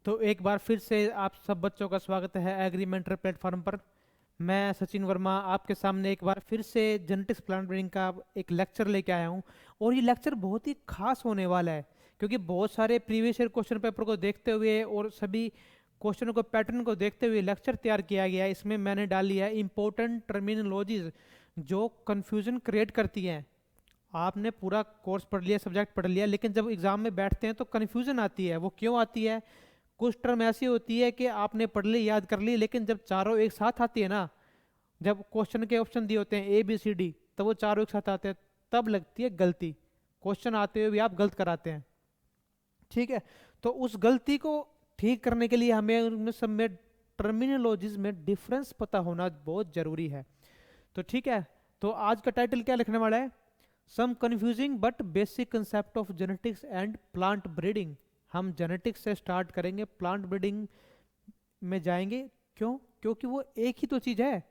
तो एक बार फिर से आप सब बच्चों का स्वागत है एग्रीमेंटर प्लेटफॉर्म पर। मैं सचिन वर्मा आपके सामने एक बार फिर से जेनेटिक्स प्लांट ब्रीडिंग का एक लेक्चर लेके आया हूँ। और ये लेक्चर बहुत ही खास होने वाला है, क्योंकि बहुत सारे प्रीवियस ईयर क्वेश्चन पेपर को देखते हुए और सभी क्वेश्चनों को पैटर्न को देखते हुए लेक्चर तैयार किया गया है। इसमें मैंने डाली है इंपॉर्टेंट टर्मिनोलॉजीज जो कन्फ्यूजन क्रिएट करती हैं। आपने पूरा कोर्स पढ़ लिया, सब्जेक्ट पढ़ लिया, लेकिन जब एग्जाम में बैठते हैं तो कन्फ्यूजन आती है। वो क्यों आती है? कुछ टर्म ऐसी होती है कि आपने पढ़ ली, याद कर ली, लेकिन जब चारों एक साथ आती है ना, जब क्वेश्चन के ऑप्शन दिए होते हैं ABCD, तब वो चारों एक साथ आते हैं, तब लगती है गलती। क्वेश्चन आते हुए भी आप गलत कराते हैं। ठीक है, तो उस गलती को ठीक करने के लिए हमें उनमें सब में टर्मिनोलॉजीज में डिफरेंस पता होना बहुत जरूरी है। तो ठीक है, तो आज का टाइटल क्या लिखने वाला है? Some confusing but basic concept of genetics and plant breeding. हम जेनेटिक्स से स्टार्ट करेंगे, प्लांट ब्रीडिंग में जाएंगे। क्यों? क्योंकि वो एक ही तो चीज है।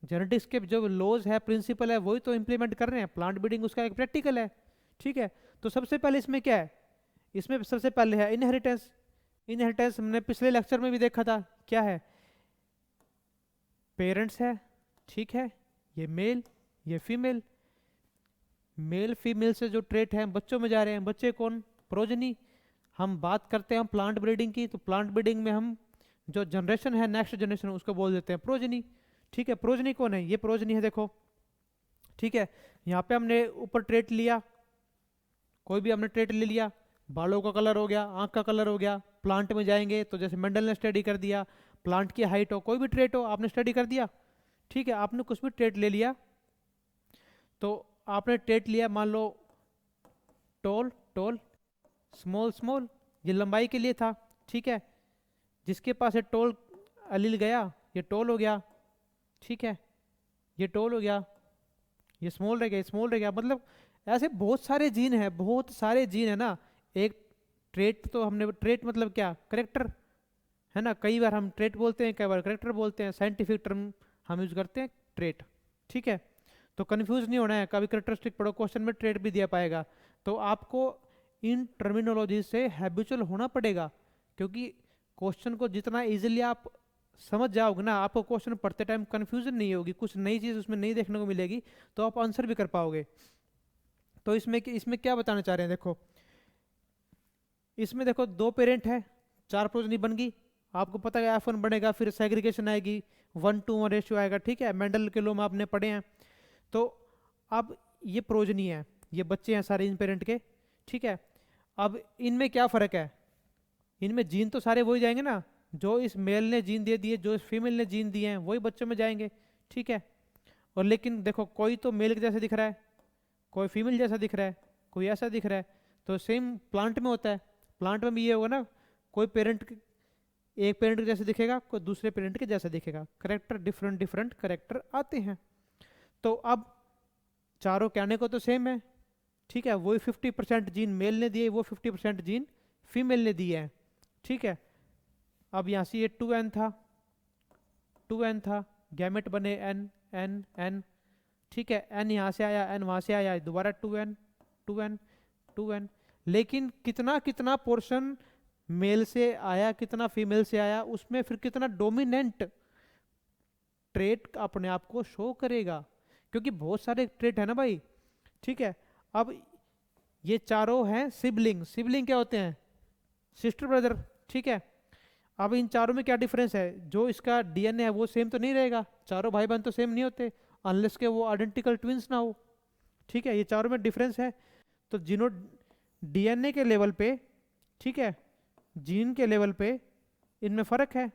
जेनेटिक्स के जो लॉज है, प्रिंसिपल है, वही तो इंप्लीमेंट कर रहे हैं। प्लांट ब्रीडिंग उसका एक प्रैक्टिकल है। ठीक है, तो सबसे पहले इसमें क्या है? इसमें सबसे पहले है इनहेरिटेंस। इनहेरिटेंस हमने पिछले लेक्चर में भी देखा था। क्या है? पेरेंट्स है, ठीक है, ये मेल, ये फीमेल। मेल फीमेल से जो ट्रेट है बच्चों में जा रहे हैं। बच्चे कौन? प्रोजनी। हम बात करते हैं हम प्लांट ब्रीडिंग की, तो प्लांट ब्रीडिंग में हम जो जनरेशन है, नेक्स्ट जनरेशन, उसको बोल देते हैं प्रोजनी। ठीक है, प्रोजनी कौन है? ये प्रोजनी है, देखो। ठीक है, यहाँ पे हमने ऊपर ट्रेट लिया, कोई भी हमने ट्रेट ले लिया। बालों का कलर हो गया, आंख का कलर हो गया। प्लांट में जाएंगे तो जैसे मेंडल ने स्टडी कर दिया, प्लांट की हाइट हो, कोई भी ट्रेट हो, आपने स्टडी कर दिया। ठीक है, आपने कुछ भी ट्रेट ले लिया, तो आपने ट्रेट लिया, मान लो टॉल टॉल, स्मॉल स्मॉल, ये लंबाई के लिए था। ठीक है, जिसके पास है टॉल अलील गया, ये टॉल हो गया। ठीक है, ये टॉल हो गया, ये स्मॉल रह गया, स्मॉल रह गया। मतलब ऐसे बहुत सारे जीन है, बहुत सारे जीन है ना। एक ट्रेट तो हमने, ट्रेट मतलब क्या? करेक्टर है ना। कई बार हम ट्रेट बोलते हैं, कई बार करेक्टर बोलते हैं। साइंटिफिक टर्म हम यूज करते हैं ट्रेट। ठीक है, तो कंफ्यूज नहीं होना है। कभी करेक्टरिस्टिक पढ़ो, क्वेश्चन में ट्रेट भी दिया पाएगा। तो आपको इन टर्मिनोलॉजी से हैबिचुअल होना पड़ेगा, क्योंकि क्वेश्चन को जितना इजीली आप समझ जाओगे ना, आपको क्वेश्चन पढ़ते टाइम कंफ्यूजन नहीं होगी, कुछ नई चीज उसमें नहीं देखने को मिलेगी, तो आप आंसर भी कर पाओगे। तो इसमें इसमें क्या बताना चाह रहे हैं, देखो। इसमें देखो, दो पेरेंट है, चार प्रोजनी बन गई। आपको पता है F1 बनेगा, फिर सेग्रीगेशन आएगी, 1:1 रेशियो आएगा। ठीक है, मेंडल के लॉ में आपने पढ़े हैं। तो अब ये प्रोजनी है, ये बच्चे हैं सारे इन पेरेंट के। ठीक है, अब इनमें क्या फर्क है? इनमें जीन तो सारे वही जाएंगे ना, जो इस मेल ने जीन दे दिए, जो इस फीमेल ने जीन दिए हैं, वही बच्चों में जाएंगे। ठीक है, और लेकिन देखो, कोई तो मेल के जैसा दिख रहा है, कोई फीमेल जैसा दिख रहा है, कोई ऐसा दिख रहा है। तो सेम प्लांट में होता है। प्लांट में भी ये होगा ना, कोई पेरेंट, एक पेरेंट के जैसे दिखेगा, कोई दूसरे पेरेंट के जैसा दिखेगा। करेक्टर, डिफरेंट डिफरेंट करेक्टर आते हैं। तो अब चारों कहने को तो सेम है। ठीक है, वही 50% जीन मेल ने दिए, वो 50% जीन फीमेल ने दिए हैं। ठीक है, अब यहाँ से ये 2n था, 2n था, गैमेट बने n n n। ठीक है, n यहाँ से आया, n वहाँ से आया, दोबारा 2n 2n 2n। लेकिन कितना कितना पोर्शन मेल से आया, कितना फीमेल से आया, उसमें फिर कितना डोमिनेंट ट्रेट अपने आप को शो करेगा, क्योंकि बहुत सारे ट्रेट है ना भाई। ठीक है, अब ये चारों हैं सिबलिंग। सिबलिंग क्या होते हैं? Sister brother. ठीक है, अब इन चारों में क्या डिफरेंस है? जो इसका DNA है वो सेम तो नहीं रहेगा, चारों भाई बहन तो सेम नहीं होते, अनलेस के वो आइडेंटिकल ट्विंस ना हो। ठीक है, ये चारों में डिफरेंस है। तो जीनो DNA के लेवल पे, ठीक है, जीन के लेवल पे इनमें फर्क है।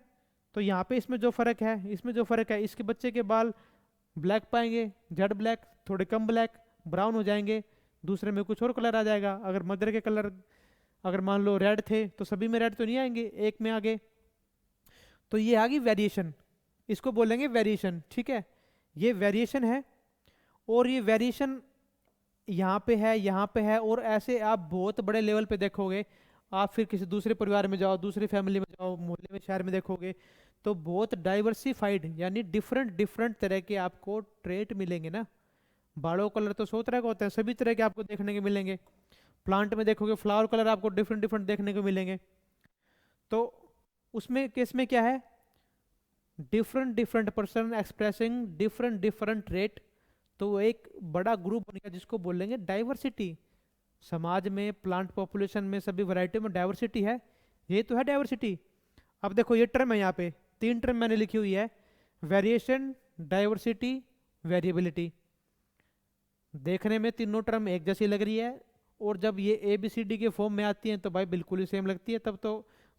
तो यहाँ पे इसमें जो फर्क है, इसमें जो फर्क है, इसके बच्चे के बाल ब्लैक पाएंगे, जेड ब्लैक, थोड़े कम ब्लैक, ब्राउन हो जाएंगे। दूसरे में कुछ और कलर आ जाएगा। अगर मदर के कलर, अगर मान लो रेड थे, तो सभी में रेड तो नहीं आएंगे, एक में आगे। तो ये आ गई वेरिएशन, इसको बोलेंगे वेरिएशन। ठीक है, ये वेरिएशन है। और ये वेरिएशन यहाँ पे है, यहाँ पे है, और ऐसे आप बहुत बड़े लेवल पे देखोगे। आप फिर किसी दूसरे परिवार में जाओ, दूसरी फैमिली में जाओ, मोहल्ले में, शहर में देखोगे, तो बहुत डाइवर्सिफाइड, यानी डिफरेंट डिफरेंट तरह के आपको ट्रेट मिलेंगे ना। बालों कलर तो 100 तरह के होते हैं, सभी तरह के आपको देखने को मिलेंगे। प्लांट में देखोगे फ्लावर कलर आपको डिफरेंट डिफरेंट देखने को मिलेंगे। तो उसमें केस में क्या है, different different person expressing different different rate, तो वो एक बड़ा ग्रुप बन गया जिसको बोलेंगे डाइवर्सिटी। समाज में, प्लांट पॉपुलेशन में, सभी वैरायटी में डाइवर्सिटी है, ये तो है डाइवर्सिटी। अब देखो ये टर्म है यहाँ पे, तीन टर्म मैंने लिखी हुई है, वेरिएशन, डाइवर्सिटी, वेरिएबिलिटी। देखने में तीनों टर्म एक जैसी लग रही है, और जब ये ए बी सी डी के फॉर्म में आती हैं तो भाई बिल्कुल ही सेम लगती है। तब तो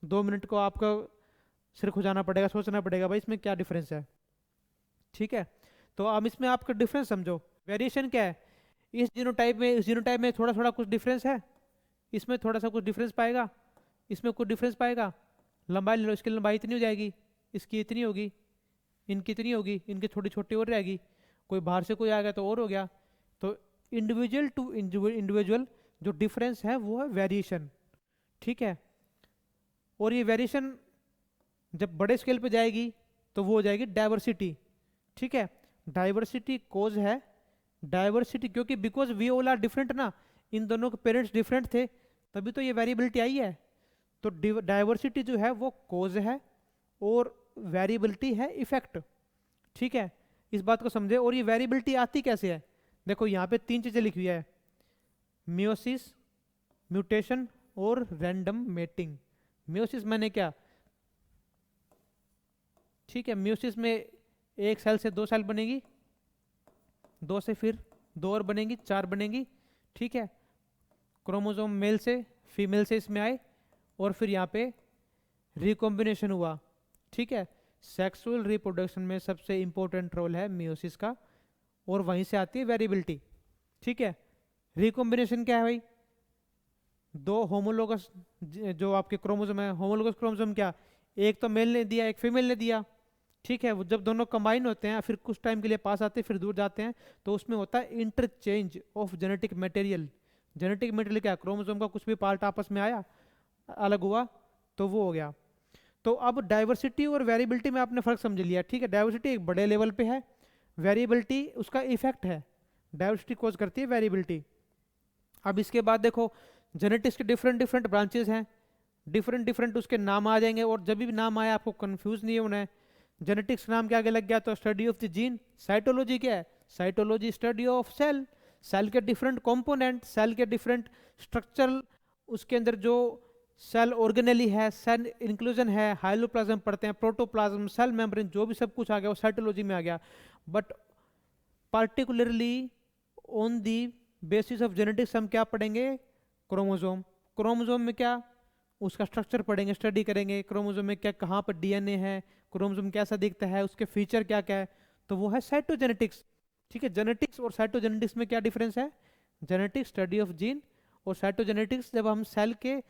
2 मिनट को आपको सिर खुजाना पड़ेगा, सोचना पड़ेगा भाई इसमें क्या डिफरेंस है। ठीक है, तो अब इसमें आपका डिफरेंस समझो। वेरिएशन क्या है, इस जीनोटाइप में, इस जीनोटाइप में थोड़ा थोड़ा कुछ डिफरेंस है, इसमें थोड़ा सा कुछ डिफरेंस पाएगा, इसमें कुछ डिफरेंस पाएगा। लंबाई ले लो, इसकी लंबाई इतनी हो जाएगी, इसकी इतनी होगी, इनकी इतनी होगी, इनकी थोड़ी छोटी और रहेगी, कोई बाहर से कोई आ गया तो और हो गया। तो इंडिविजुअल टू इंडिविजुअल जो डिफरेंस है वो है वेरिएशन। ठीक है, और ये वेरिएशन जब बड़े स्केल पे जाएगी तो वो हो जाएगी डाइवर्सिटी। ठीक है, डाइवर्सिटी कोज है, डाइवर्सिटी क्योंकि because we all are different ना, इन दोनों के पेरेंट्स डिफरेंट थे, तभी तो ये वेरिएबिलिटी आई है। तो डाइवर्सिटी जो है वो कोज है, और वेरिएबिलिटी है इफेक्ट। ठीक है, इस बात को समझे। और ये वेरिएबिलिटी आती कैसे है, देखो यहाँ पे तीन चीजें लिखी हुई है, मियोसिस, म्यूटेशन और रैंडम मेटिंग। मियोसिस मैंने क्या, ठीक है, म्यूसिस में एक सेल से दो सेल बनेगी, दो से फिर दो और बनेगी, चार बनेगी। ठीक है, क्रोमोसोम मेल से फीमेल से इसमें आए, और फिर यहाँ पे रिकॉम्बिनेशन हुआ। ठीक है, सेक्सुअल रिप्रोडक्शन में सबसे इंपॉर्टेंट रोल है मियोसिस का, और वहीं से आती है वेरिएबिलिटी। ठीक है, रिकॉम्बिनेशन क्या है भाई, दो होमोलोगस जो आपके क्रोमोसोम है, होमोलोगस क्रोमोसोम क्या, एक तो मेल ने दिया एक फीमेल ने दिया। ठीक है, वो जब दोनों कंबाइन होते हैं फिर कुछ टाइम के लिए पास आते हैं फिर दूर जाते हैं, तो उसमें होता है interchange of genetic material. Genetic material क्या, क्रोमोसोम का कुछ भी पार्ट आपस में आया, अलग हुआ, तो वो हो गया। तो अब डाइवर्सिटी और वेरिएबिलिटी में आपने फर्क समझ लिया। ठीक है, डाइवर्सिटी एक बड़े लेवल पे है, वेरिएबिलिटी उसका इफेक्ट है, डाइवर्सिटी कॉज करती है वेरिएबिलिटी। अब इसके बाद देखो, जेनेटिक्स के डिफरेंट डिफरेंट ब्रांचेस हैं, डिफरेंट डिफरेंट उसके नाम आ जाएंगे, और जब भी नाम आया आपको कंफ्यूज नहीं होना है। जेनेटिक्स नाम के आगे लग गया तो study of the gene. Cytology क्या है, cytology study of cell, cell के डिफरेंट कंपोनेंट, सेल के डिफरेंट स्ट्रक्चरल, उसके अंदर जो सेल ऑर्गेनेली है, सेल इंक्लूजन है, हाइलोप्लाज्म पढ़ते हैं, प्रोटोप्लाज्म, सेल मेम्ब्रेन, जो भी सब कुछ आ गया वो साइटोलॉजी में आ गया। But particularly on the basis of genetics हम क्या पढ़ेंगे, क्रोमोसोम। क्रोमोसोम में क्या, उसका स्ट्रक्चर पढ़ेंगे, स्टडी करेंगे, क्रोमोसोम में क्या, कहाँ पर डीएनए है, क्रोमोसोम कैसा दिखता है, उसके फीचर क्या क्या है, तो वो है साइटोजेनेटिक्स। ठीक है, जेनेटिक्स और साइटोजेनेटिक्स में क्या डिफरेंस है, जेनेटिक्स स्टडी ऑफ जीन, और साइटोजेनेटिक्स जब हम सेल के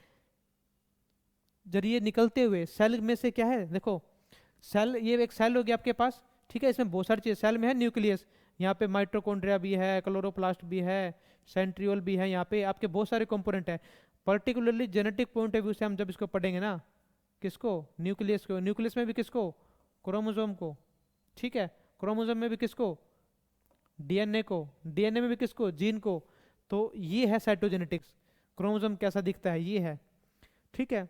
जरिए निकलते हुए, सेल में से क्या है, देखो सेल, ये एक सेल हो गया आपके पास। ठीक है, इसमें बहुत सारी चीज़, सेल में है न्यूक्लियस, यहाँ पे माइटोकॉन्ड्रिया भी है, क्लोरोप्लास्ट भी है, सेंट्रियोल भी है, यहाँ पे आपके बहुत सारे कंपोनेंट है। Particularly genetic point of view से हम जब इसको पढ़ेंगे ना, किसको, न्यूक्लियस को, न्यूक्लियस में भी किसको, क्रोमोसोम को। ठीक है, क्रोमोसोम में भी किसको, डीएनए को, डीएनए में भी किसको, जीन को। तो ये है साइटोजेनेटिक्स, क्रोमोसोम कैसा दिखता है ये है। ठीक है,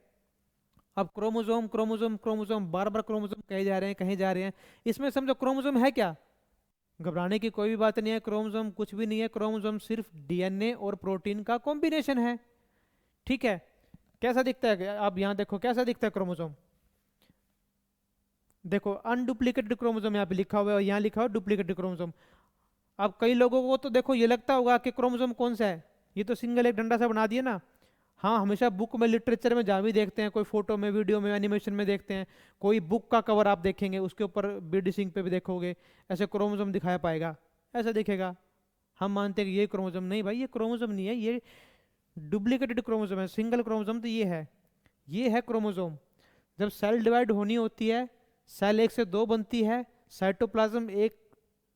अब क्रोमोसोम क्रोमोसोम क्रोमोसोम बार बार क्रोमोसोम कहे जा रहे हैं, कहीं जा रहे हैं, इसमें समझो क्रोमोसोम है क्या, घबराने की कोई भी बात नहीं है, क्रोमोसोम कुछ भी नहीं है, क्रोमोसोम सिर्फ डीएनए और प्रोटीन का कॉम्बिनेशन है। ठीक है, कैसा दिखता है, आप यहां देखो कैसा दिखता है क्रोमोसोम, देखो अनडुप्लीकेटेड क्रोमोसोम यहाँ पे लिखा हुआ है, और यहाँ लिखा हुआ है डुप्लीकेटेड क्रोमोसोम। अब कई लोगों को तो देखो ये लगता होगा कि क्रोमोसोम कौन सा है, ये तो सिंगल एक डंडा सा बना दिया ना। हाँ, हमेशा बुक में, लिटरेचर में जहाँ भी देखते हैं, कोई फोटो में, वीडियो में, एनिमेशन में देखते हैं, कोई बुक का कवर आप देखेंगे उसके ऊपर बीडी सिंह पे भी देखोगे ऐसे क्रोमोसोम दिखाया पाएगा, ऐसा दिखेगा। हम मानते हैं कि ये क्रोमोसोम, नहीं भाई ये क्रोमोसोम नहीं है, ये डुप्लीकेटेड क्रोमोसोम है। सिंगल क्रोमोसोम तो ये है क्रोमोसोम। जब सेल डिवाइड होनी होती है, सेल एक से दो बनती है, साइटोप्लाज्म एक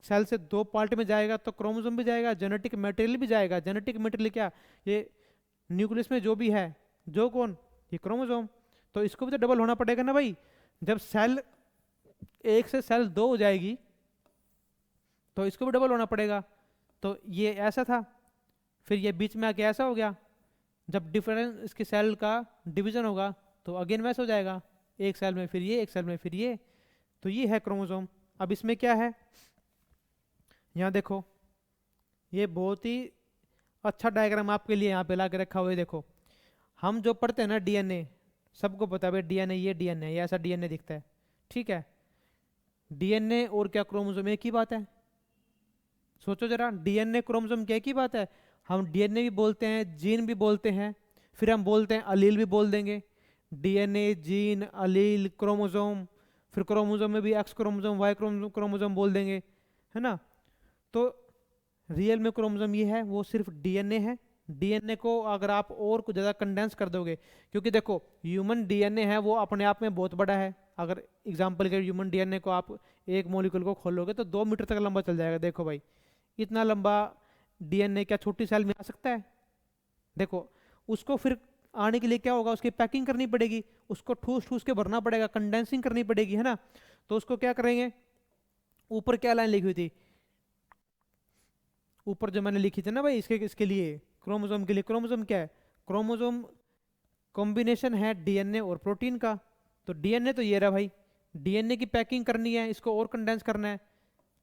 सेल से दो पार्ट में जाएगा तो क्रोमोसोम भी जाएगा, जेनेटिक मटेरियल भी जाएगा। जेनेटिक मटेरियल क्या, ये न्यूक्लियस में जो भी है, जो कौन, ये क्रोमोसोम। तो इसको भी तो डबल होना पड़ेगा ना भाई। जब सेल एक से सेल दो हो जाएगी तो इसको भी डबल होना पड़ेगा। तो ये ऐसा था, फिर ये बीच में आके ऐसा हो गया। जब डिफरेंस इसके सेल का डिवीजन होगा तो अगेन वैसा हो जाएगा। एक सेल में फिर ये, एक सेल में फिर ये, तो ये है क्रोमोसोम। अब इसमें क्या है, यहाँ देखो, ये बहुत ही अच्छा डायग्राम आपके लिए यहाँ पे ला के रखा हुआ है। देखो हम जो पढ़ते हैं ना डीएनए, सबको पता है भाई डीएनए, ये डीएनए, ये ऐसा डीएनए दिखता है, ठीक है। डीएनए और क्या क्रोमोसोम एक ही बात है? सोचो जरा, डीएनए क्रोमोसोम क्या एक ही बात है? हम डीएनए भी बोलते हैं, जीन भी बोलते हैं, फिर हम बोलते हैं अलील भी बोल देंगे। डीएनए, जीन, अलील, क्रोमोसोम, फिर क्रोमोसोम में भी एक्स क्रोमोसोम, वाई क्रोमोसोम बोल देंगे, है ना। तो रियल में क्रोमोसोम ये है, वो सिर्फ डीएनए है। डीएनए को अगर आप और कुछ ज़्यादा कंडेंस कर दोगे, क्योंकि देखो ह्यूमन डीएनए है वो अपने आप में बहुत बड़ा है। अगर एग्जांपल के ह्यूमन डीएनए को आप एक मॉलिक्यूल को खोलोगे तो 2 मीटर तक लंबा चल जाएगा। देखो भाई इतना लंबा डीएनए क्या छोटी सेल में आ सकता है? देखो उसको फिर आने के लिए क्या होगा, उसकी पैकिंग करनी पड़ेगी, उसको ठूस ठूस के भरना पड़ेगा, कंडेंसिंग करनी पड़ेगी, है ना। तो उसको क्या करेंगे, ऊपर क्या लाइन लिखी हुई थी, ऊपर जो मैंने लिखी थी ना भाई, इसके इसके लिए क्रोमोसोम के लिए, क्रोमोसोम क्या है, क्रोमोसोम कॉम्बिनेशन है डीएनए और प्रोटीन का। तो डीएनए तो ये रहा भाई, डीएनए की पैकिंग करनी है, इसको और कंडेंस करना है,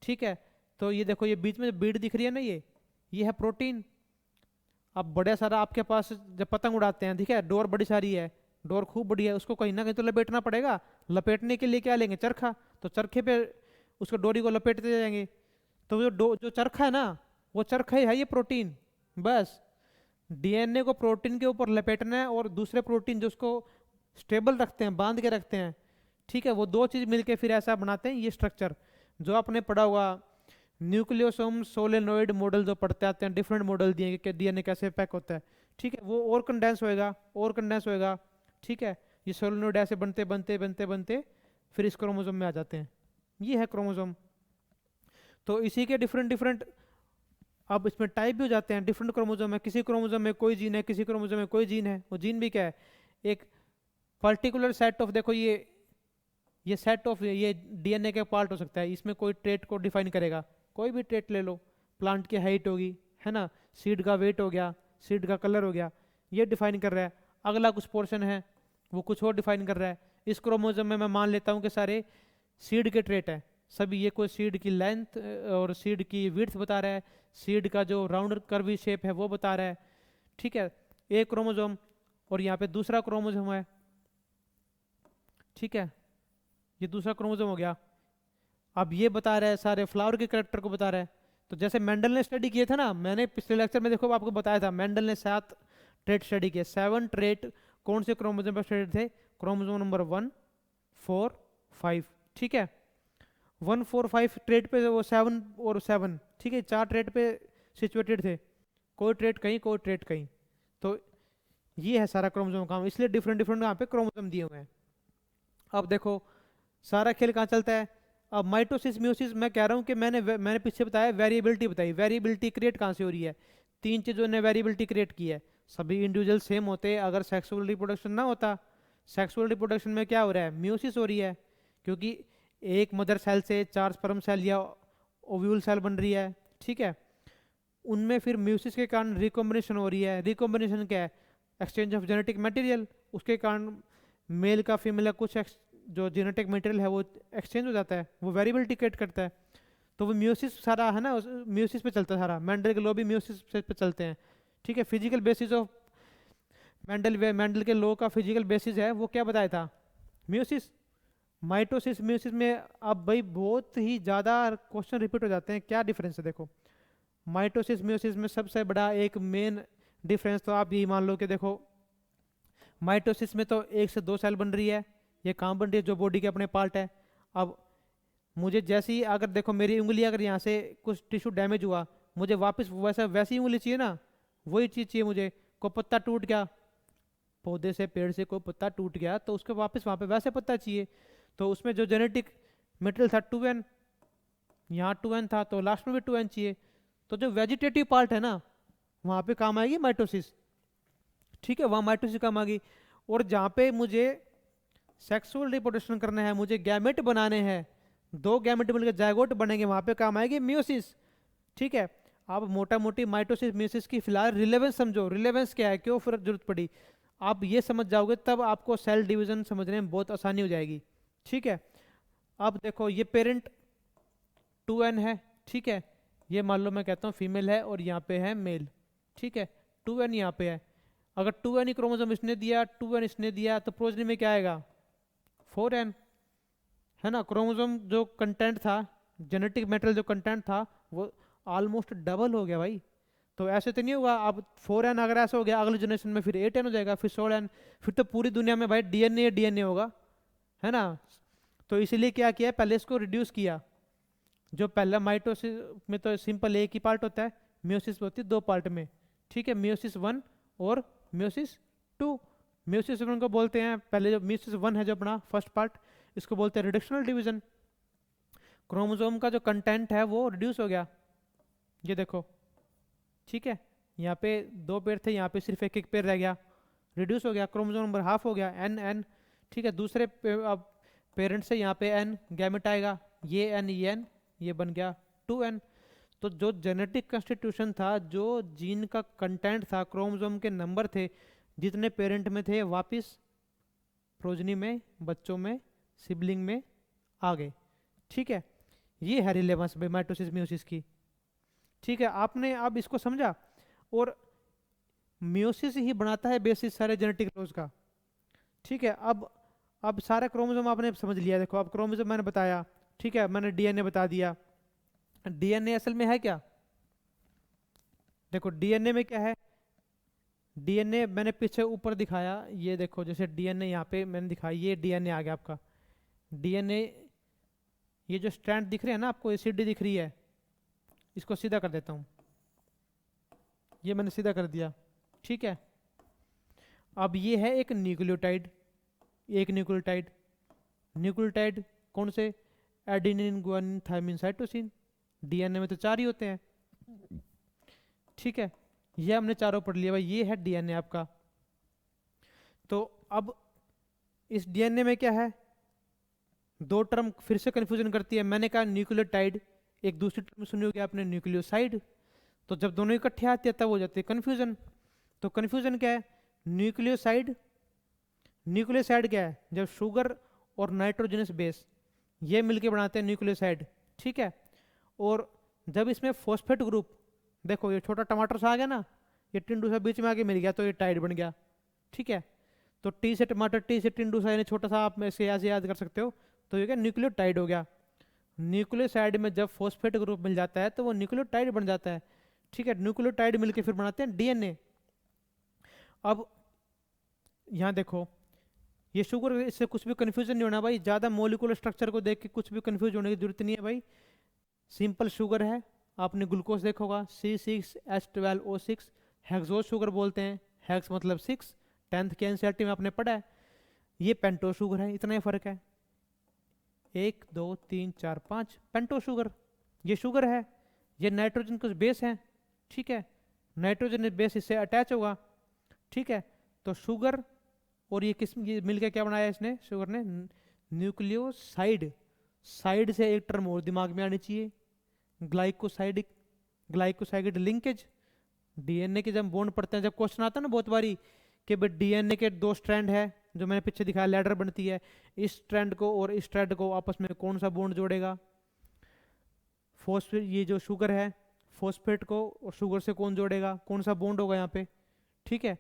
ठीक है। तो ये देखो ये बीच में जो बीड दिख रही है ना, ये है प्रोटीन। अब बड़ा सारा आपके पास जब पतंग उड़ाते हैं, ठीक है, डोर बड़ी सारी है, डोर खूब बड़ी है, उसको कहीं ना कहीं तो लपेटना पड़ेगा। लपेटने के लिए क्या लेंगे, चरखा, तो चरखे पे उसको डोरी को लपेटते जाएंगे। तो जो चरखा है ना, वो चरखा ही है ये प्रोटीन। बस डीएनए को प्रोटीन के ऊपर लपेटना है, और दूसरे प्रोटीन जो उसको स्टेबल रखते हैं, बांध के रखते हैं, ठीक है, वो दो चीज मिलके फिर ऐसा बनाते हैं ये स्ट्रक्चर। जो आपने पढ़ा हुआ न्यूक्लियोसोम सोलेनोइड मॉडल जो पढ़ते आते हैं, डिफरेंट मॉडल दिए कि डीएनए कैसे पैक होता है, ठीक है, वो और कंडेंस होएगा, और कंडेंस होएगा, ठीक है। ये सोलेनोइड ऐसे बनते बनते बनते बनते फिर इस क्रोमोसोम में आ जाते हैं। ये है क्रोमोसोम। तो इसी के डिफरेंट डिफरेंट अब इसमें टाइप भी हो जाते हैं, डिफरेंट क्रोमोसोम है, किसी क्रोमोसोम में कोई जीन है, किसी क्रोमोसोम में कोई जीन है। वो जीन भी क्या है, एक पर्टिकुलर सेट ऑफ, देखो ये सेट ऑफ ये डीएनए का पार्ट हो सकता है, इसमें कोई ट्रेट को डिफाइन करेगा, कोई भी ट्रेट ले लो, प्लांट की हाइट होगी, है ना, सीड का वेट हो गया, सीड का कलर हो गया, ये डिफाइन कर रहा है। अगला कुछ पोर्शन है वो कुछ और डिफाइन कर रहा है। इस क्रोमोसोम में मैं मान लेता हूँ कि सारे सीड के ट्रेट हैं सभी, ये कोई सीड की लेंथ और सीड की विड्थ बता रहा है, सीड का जो राउंड कर्वी शेप है वो बता रहा है, ठीक है, एक क्रोमोसोम। और यहाँ पे दूसरा क्रोमोसोम है, ठीक है, ये दूसरा क्रोमोसोम हो गया। अब ये बता रहा है सारे फ्लावर के करेक्टर को बता रहा है। तो जैसे मेंडल ने स्टडी किए थे ना, मैंने पिछले लेक्चर में देखो आपको बताया था, मेंडल ने 7 ट्रेट स्टडी किए, 7 ट्रेट कौन से क्रोमोसोम पर स्टडी थे, क्रोमोसोम नंबर 1, 4, 5, ठीक है, 1, 4, 5 ट्रेट पे वो 7 और 7, ठीक है, 4 ट्रेट पे सिचुएटेड थे, कोई ट्रेट कहीं कोई ट्रेट कहीं। तो ये है सारा क्रोमोसोम काम, इसलिए डिफरेंट डिफरेंट यहाँ पे क्रोमोसोम दिए हुए हैं। अब देखो सारा खेल कहाँ चलता है। अब माइटोसिस म्यूसिस मैं कह रहा हूँ कि मैंने पीछे बताया वेरिएबिलिटी बताई, वेरिएबिलिटी क्रिएट कहाँ से हो रही है, 3 चीज़ों ने वेरिएबिलिटी क्रिएट की है। सभी इंडिविजुअल सेम होते अगर सेक्सुअल रिप्रोडक्शन ना होता। सेक्सुअल रिप्रोडक्शन में क्या हो रहा है, म्यूसिस हो रही है, क्योंकि एक मदर सेल से 4 स्पर्म सेल या ओव्यूल सेल बन रही है, ठीक है। उनमें फिर म्यूसिस के कारण रिकॉम्बिनेशन हो रही है। रिकॉम्बिनेशन क्या है, एक्सचेंज ऑफ जेनेटिक मटेरियल, उसके कारण मेल का फीमेल का कुछ जो जेनेटिक मटेरियल है वो एक्सचेंज हो जाता है, वो वेरिएबिलिटी क्रिएट करता है। तो वो म्यूसिस सारा है ना, म्यूसिस पे चलता है सारा, मेंडल के लॉ भी म्यूसिस पे चलते हैं, ठीक है। फिजिकल बेसिस ऑफ मेंडल के लॉ का फिजिकल बेसिस है वो क्या बताया था, म्यूसिस। माइटोसिस म्यूसिस में अब भाई बहुत ही ज़्यादा क्वेश्चन रिपीट हो जाते हैं, क्या डिफरेंस है देखो। माइटोसिस म्यूसिस में सबसे बड़ा एक मेन डिफरेंस तो आप यही मान लो कि देखो, माइटोसिस में तो 1 से 2 सेल बन रही है, ये कहाँ बन रही है, जो बॉडी के अपने पार्ट है। अब मुझे जैसी अगर देखो मेरी उंगली अगर यहाँ से कुछ टिश्यू डैमेज हुआ, मुझे वापस वैसी उंगली चाहिए ना, वही चीज़ चाहिए मुझे। कोई पत्ता टूट गया, पौधे से पेड़ से कोई पत्ता टूट गया तो उसके वापस वहाँ पे वैसे पत्ता चाहिए। तो उसमें जो जेनेटिक मटेरियल था 2n, यहाँ 2n था तो लास्ट में भी 2n चाहिए। तो जो वेजिटेटिव पार्ट है ना, वहाँ पे काम आएगी माइटोसिस, ठीक है, वहाँ माइटोसिस काम आएगी। और जहाँ पे मुझे सेक्सुअल रिप्रोडक्शन करना है, मुझे गैमेट बनाने हैं, 2 गैमेट मिलकर जायगोट बनेंगे, वहाँ पे काम आएगी म्यूसिस, ठीक है। आप मोटा मोटी माइटोसिस म्यूसिस की फिलहाल रिलेवेंस समझो, रिलेवेंस क्या है, क्यों फिर जरूरत पड़ी। आप ये समझ जाओगे तब आपको सेल डिवीजन समझने में बहुत आसानी हो जाएगी। ठीक है, अब देखो ये पेरेंट 2n है, ठीक है, ये मान लो मैं कहता हूँ फीमेल है और यहाँ पे है मेल, ठीक है, 2n यहाँ पे है। अगर 2n ही क्रोमोसोम इसने दिया, 2n इसने दिया, तो प्रोजनी में क्या आएगा? 4n, है ना। क्रोमोसोम जो कंटेंट था, जेनेटिक मेटेरियल जो कंटेंट था, वो ऑलमोस्ट डबल हो गया भाई। तो ऐसे तो नहीं होगा अब 4n अगर ऐसा हो गया अगले जनरेशन में फिर 8n हो जाएगा, फिर 16n, फिर तो पूरी दुनिया में भाई डीएनए डीएनए होगा, है ना। तो इसीलिए क्या किया, पहले इसको रिड्यूस किया। जो पहला माइटोसिस में तो सिंपल एक ही पार्ट होता है, म्योसिस होती है 2 पार्ट में, ठीक है, म्योसिस 1 और म्योसिस 2। म्योसिस 1 को बोलते हैं, पहले जो म्योसिस 1 है जो अपना फर्स्ट पार्ट, इसको बोलते हैं रिडक्शनल डिवीजन। क्रोमोसोम का जो कंटेंट है वो रिड्यूस हो गया, ये देखो, ठीक है, यहाँ पे 2 पेयर थे, यहाँ पे सिर्फ एक एक पेयर रह गया, रिड्यूस हो गया, क्रोमोसोम नंबर हाफ हो गया, एन एन, ठीक है। दूसरे अब पेरेंट से यहाँ पे एन गैमेट आएगा, ये एन ये एन, ये बन गया 2n। तो जो जेनेटिक कंस्टिट्यूशन था, जो जीन का कंटेंट था, क्रोमोसोम के नंबर थे, जितने पेरेंट में थे वापिस प्रोजनी में, बच्चों में, सिबलिंग में आ गए, ठीक है। ये है रिलेवेंस माइटोसिस म्योसिस की, ठीक है। आपने अब इसको समझा, और म्योसिस ही बनाता है बेसिस सारे जेनेटिक लॉज का, ठीक है। अब सारा क्रोमोसोम आपने समझ लिया, देखो अब क्रोमोसोम मैंने बताया, ठीक है, मैंने डीएनए बता दिया। डीएनए असल में है क्या? देखो डीएनए में क्या है, डीएनए मैंने पीछे ऊपर दिखाया, ये देखो जैसे डीएनए यहाँ पे मैंने दिखाया, ये डीएनए आ गया आपका। डीएनए, ये जो स्ट्रैंड दिख रहे हैं ना आपको, ये सीढ़ी दिख रही है, इसको सीधा कर देता हूँ, ये मैंने सीधा कर दिया, ठीक है। अब ये है एक न्यूक्लियोटाइड, एक न्यूक्लियोटाइड, न्यूक्लियोटाइड कौन से? Adenine guanine thymine cytosine. DNA में तो 4 ही होते हैं, ठीक है। ये हमने चारों पढ़ लिया भाई, ये है डीएनए आपका। तो अब इस डीएनए में क्या है, 2 टर्म फिर से कंफ्यूजन करती है। मैंने कहा न्यूक्लियोटाइड, एक दूसरी टर्म सुनी होगी आपने न्यूक्लियोसाइड। तो जब दोनों इकट्ठे आते हैं तब हो जाती है कंफ्यूजन। तो कंफ्यूजन क्या है? न्यूक्लियोसाइड, न्यूक्लियोसाइड क्या है? जब शुगर और नाइट्रोजनस बेस ये मिलके बनाते हैं न्यूक्लियोसाइड, ठीक है। और जब इसमें फॉस्फेट ग्रुप, देखो ये छोटा टमाटर सा आ गया ना, ये टिंडू सा बीच में आके मिल गया तो ये टाइड बन गया, ठीक है। तो टी से टमाटर, टी से टिंडू सा, यानी छोटा सा, आप में से ऐसे याद कर सकते हो। तो ये क्या, न्यूक्लियोटाइड हो गया। न्यूक्लियोसाइड में जब फॉस्फेट ग्रुप मिल जाता है तो वो न्यूक्लियोटाइड बन जाता है, ठीक है। न्यूक्लियोटाइड मिलके फिर बनाते हैं डीएनए। अब यहाँ देखो, ये शुगर, इससे कुछ भी कंफ्यूजन नहीं होना भाई, ज़्यादा मोलिकुलर स्ट्रक्चर को देख के कुछ भी कंफ्यूज होने की जरूरत नहीं है भाई। सिंपल शुगर है, आपने ग्लूकोज देखा होगा, C6H12O6, हेक्सोज शुगर बोलते हैं, हेक्स मतलब 6, 10th के एनसीईआरटी में आपने पढ़ा है। ये पेंटो शुगर है, इतना ही फर्क है, 1 2 3 4 5 पेंटो शुगर, ये शुगर है। ये नाइट्रोजन कुछ बेस है, ठीक है, नाइट्रोजन बेस इससे अटैच होगा, ठीक है। तो शुगर, और ये किस, ये मिलकर क्या बनाया इसने, शुगर ने, न्यूक्लियोसाइड। साइड से एक टर्म और दिमाग में आनी चाहिए, ग्लाइकोसाइडिक, ग्लाइकोसाइड लिंकेज। डीएनए के जब बॉन्ड पड़ते हैं, जब क्वेश्चन आता है ना बहुत बारी कि भाई डीएनए के 2 स्ट्रैंड है, जो मैंने पीछे दिखाया लैडर बनती है, इस स्ट्रैंड को और इस स्ट्रैंड को आपस में कौन सा बॉन्ड जोड़ेगा? फॉस्फेट, ये जो शुगर है, फॉस्फेट को और शुगर से कौन जोड़ेगा, कौन सा बॉन्ड होगा यहाँ पे, ठीक है।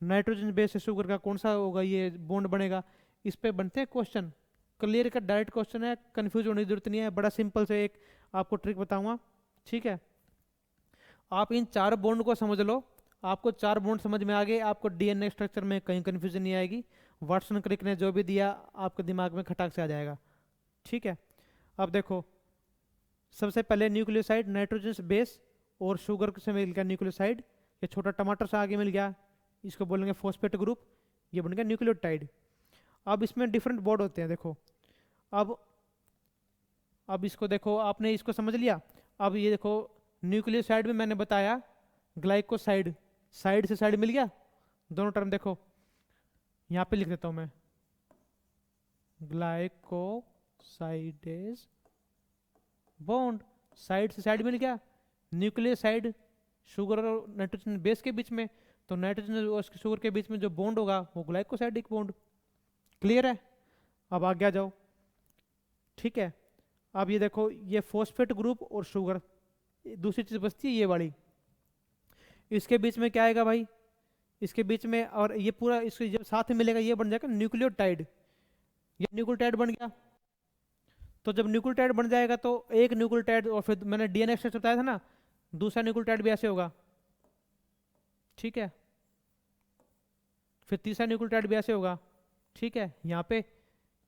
नाइट्रोजन बेस से शुगर का कौन सा होगा ये बॉन्ड बनेगा, इस पे बनते हैं क्वेश्चन। क्लियर का डायरेक्ट क्वेश्चन है, कंफ्यूज होने की जरूरत नहीं है, बड़ा सिंपल से एक आपको ट्रिक बताऊंगा, ठीक है। आप इन 4 बॉन्ड को समझ लो, आपको 4 बॉन्ड समझ में आ गए, आपको डीएनए स्ट्रक्चर में कहीं कंफ्यूजन नहीं आएगी। वाटसन क्रिक ने जो भी दिया आपके दिमाग में खटाक से आ जाएगा, ठीक है। अब देखो, सबसे पहले न्यूक्लियोसाइड, नाइट्रोजन बेस और शुगर से मिल गया न्यूक्लियोसाइड, ये छोटा टमाटर से आगे मिल गया, इसको बोलेंगे फॉस्फेट ग्रुप, ये बन गया न्यूक्लियोटाइड। अब इसमें डिफरेंट बॉन्ड होते हैं, देखो। अब इसको देखो, आपने इसको समझ लिया। अब ये देखो, न्यूक्लियोसाइड में मैंने बताया ग्लाइकोसाइड, साइड से साइड मिल गया, दोनों टर्म देखो, यहाँ पे लिख देता हूं मैं, ग्लाइकोसाइडेज बॉन्ड, साइड से साइड मिल गया। न्यूक्लियोसाइड, शुगर और नाइट्रोजन बेस के बीच में, तो नाइट्रोजन और शुगर के बीच में जो बॉन्ड होगा वो ग्लाइकोसाइडिक बॉन्ड। क्लियर है? अब आगे आ जाओ। ठीक है, अब ये देखो, ये फॉस्फेट ग्रुप और शुगर, दूसरी चीज बचती है ये वाली, इसके बीच में क्या आएगा भाई, इसके बीच में, और ये पूरा इसके जब साथ में मिलेगा ये बन जाएगा न्यूक्लियोटाइड। ये न्यूक्लियोटाइड बन गया। तो जब न्यूक्लियोटाइड बन जाएगा तो एक न्यूक्लियोटाइड, और फिर मैंने डीएनए स्ट्रक्चर बताया था ना, दूसरा न्यूक्लियोटाइड भी ऐसे होगा। ठीक है, फिर तीसरा न्यूक्लियोटाइड भी ऐसे होगा। ठीक है, यहाँ पे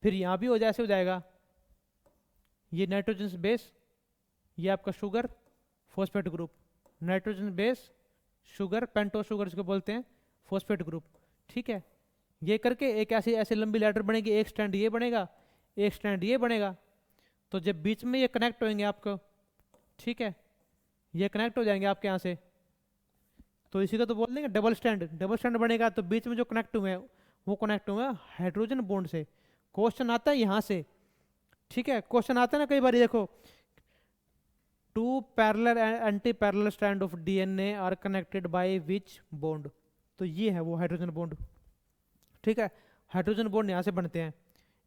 फिर यहाँ भी हो जाए, ऐसे हो जाएगा। ये नाइट्रोजन बेस, ये आपका sugar phosphate group, nitrogen base sugar pentose sugar जिसको बोलते हैं, फॉस्फेट ग्रुप। ठीक है, ये करके एक ऐसी ऐसे लंबी लैडर बनेगी, एक स्टैंड ये बनेगा, एक स्टैंड ये बनेगा। तो जब बीच में ये कनेक्ट होंगे आपको, ठीक है, ये कनेक्ट हो जाएंगे आपके यहाँ से, तो इसी को तो बोल देंगे डबल स्टैंड। डबल स्टैंड बनेगा तो बीच में जो कनेक्ट हुए हैं वो कनेक्ट हुए हाइड्रोजन बॉन्ड से। क्वेश्चन आता है यहाँ से। ठीक है, क्वेश्चन आता है ना कई बार, देखो, two parallel anti parallel strand of DNA are connected by which bond. तो ये है वो हाइड्रोजन बॉन्ड। ठीक है, हाइड्रोजन बॉन्ड यहाँ से बनते हैं,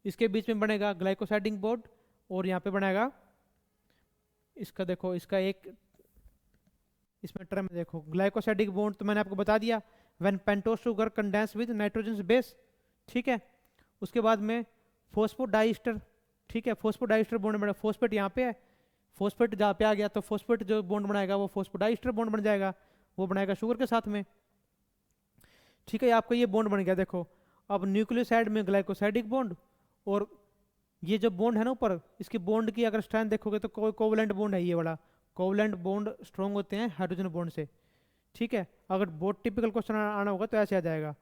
इसके बीच में बनेगा ग्लाइकोसाइडिक बॉन्ड, और यहाँ पे बनेगा इसका, देखो इसका एक इसमें टर्म देखो ग्लाइकोसाइडिक बॉन्ड, तो मैंने आपको बता दिया, when pentose sugar condense with nitrogen base. ठीक है, उसके बाद में फॉस्फोडाइस्टर। ठीक है, फॉस्फोडाइस्टर बॉन्ड बना, फॉस्फेट यहाँ पे है, फॉस्फेट जहाँ पे आ गया तो फॉस्फेट जो बॉन्ड बनाएगा वो फॉस्फोडाइस्टर बॉन्ड बन जाएगा, वो बनाएगा शुगर के साथ में। ठीक है, आपका ये बॉन्ड बन गया। देखो अब न्यूक्लियोसाइड में ग्लाइकोसाइडिक बॉन्ड, और ये जो बॉन्ड है ना ऊपर, इसकी बॉन्ड की अगर स्ट्रेंथ देखोगे तो कोवलेंट बॉन्ड है ये वाला, कोवलेंट बॉन्ड स्ट्रॉन्ग होते हैं हाइड्रोजन बॉन्ड से। ठीक है, अगर बहुत टिपिकल क्वेश्चन आना होगा तो ऐसे आ जाएगा।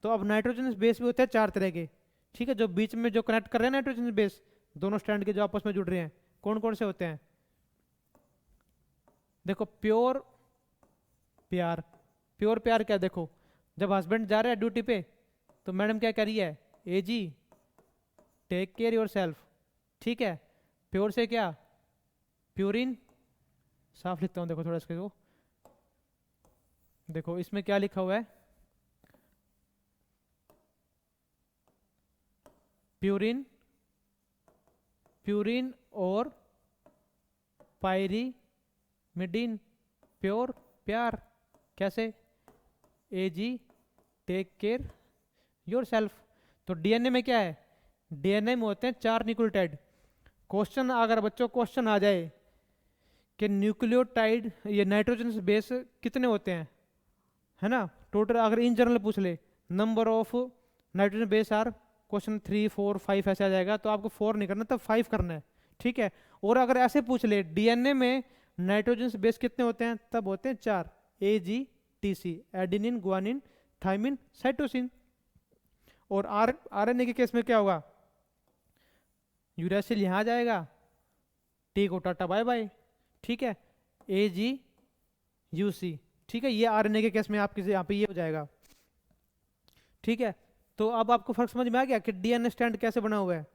तो अब नाइट्रोजन बेस भी होते हैं 4 तरह के। ठीक है, जो बीच में जो कनेक्ट कर रहे हैं नाइट्रोजन बेस, दोनों स्ट्रैंड के जो आपस में जुड़ रहे हैं, कौन कौन से होते हैं? देखो प्योर प्यार, प्योर प्यार क्या, देखो जब हस्बैंड जा रहे हैं ड्यूटी पे तो मैडम क्या कह रही है, ए जी टेक केयर योर सेल्फ। ठीक है, प्योर से क्या, प्यूरिन, साफ लिखता हूं देखो थोड़ा इसके को, देखो इसमें क्या लिखा हुआ है, प्यूरिन, प्यूरिन और पायरीमिडीन, प्योर प्यार। कैसे, ए जी टेक केयर योर सेल्फ। तो डीएनए में क्या है, डीएनए में होते हैं 4 न्यूक्लियोटाइड। क्वेश्चन अगर बच्चों क्वेश्चन आ जाए कि न्यूक्लियोटाइड ये नाइट्रोजन बेस कितने होते हैं, है ना, टोटल अगर इन जनरल पूछ ले, number of nitrogen base are, question 3 4 5 ऐसे आ जाएगा, तो आपको 4 नहीं करना, तब 5 करना है। ठीक है, और अगर ऐसे पूछ ले डीएनए में नाइट्रोजन बेस कितने होते हैं, तब होते हैं 4, A G T C, adenine guanine thymine cytosine. और आरएनए के केस में क्या होगा, यूरेसिल यहाँ आ जाएगा, टी को टाटा बाय बाय। ठीक है, ए जी यू सी। ठीक है, ये आरएनए के केस में आपके यहाँ पे ये हो जाएगा। ठीक है, तो अब आपको फर्क समझ में आ गया कि डीएनए स्टैंड कैसे बना हुआ है।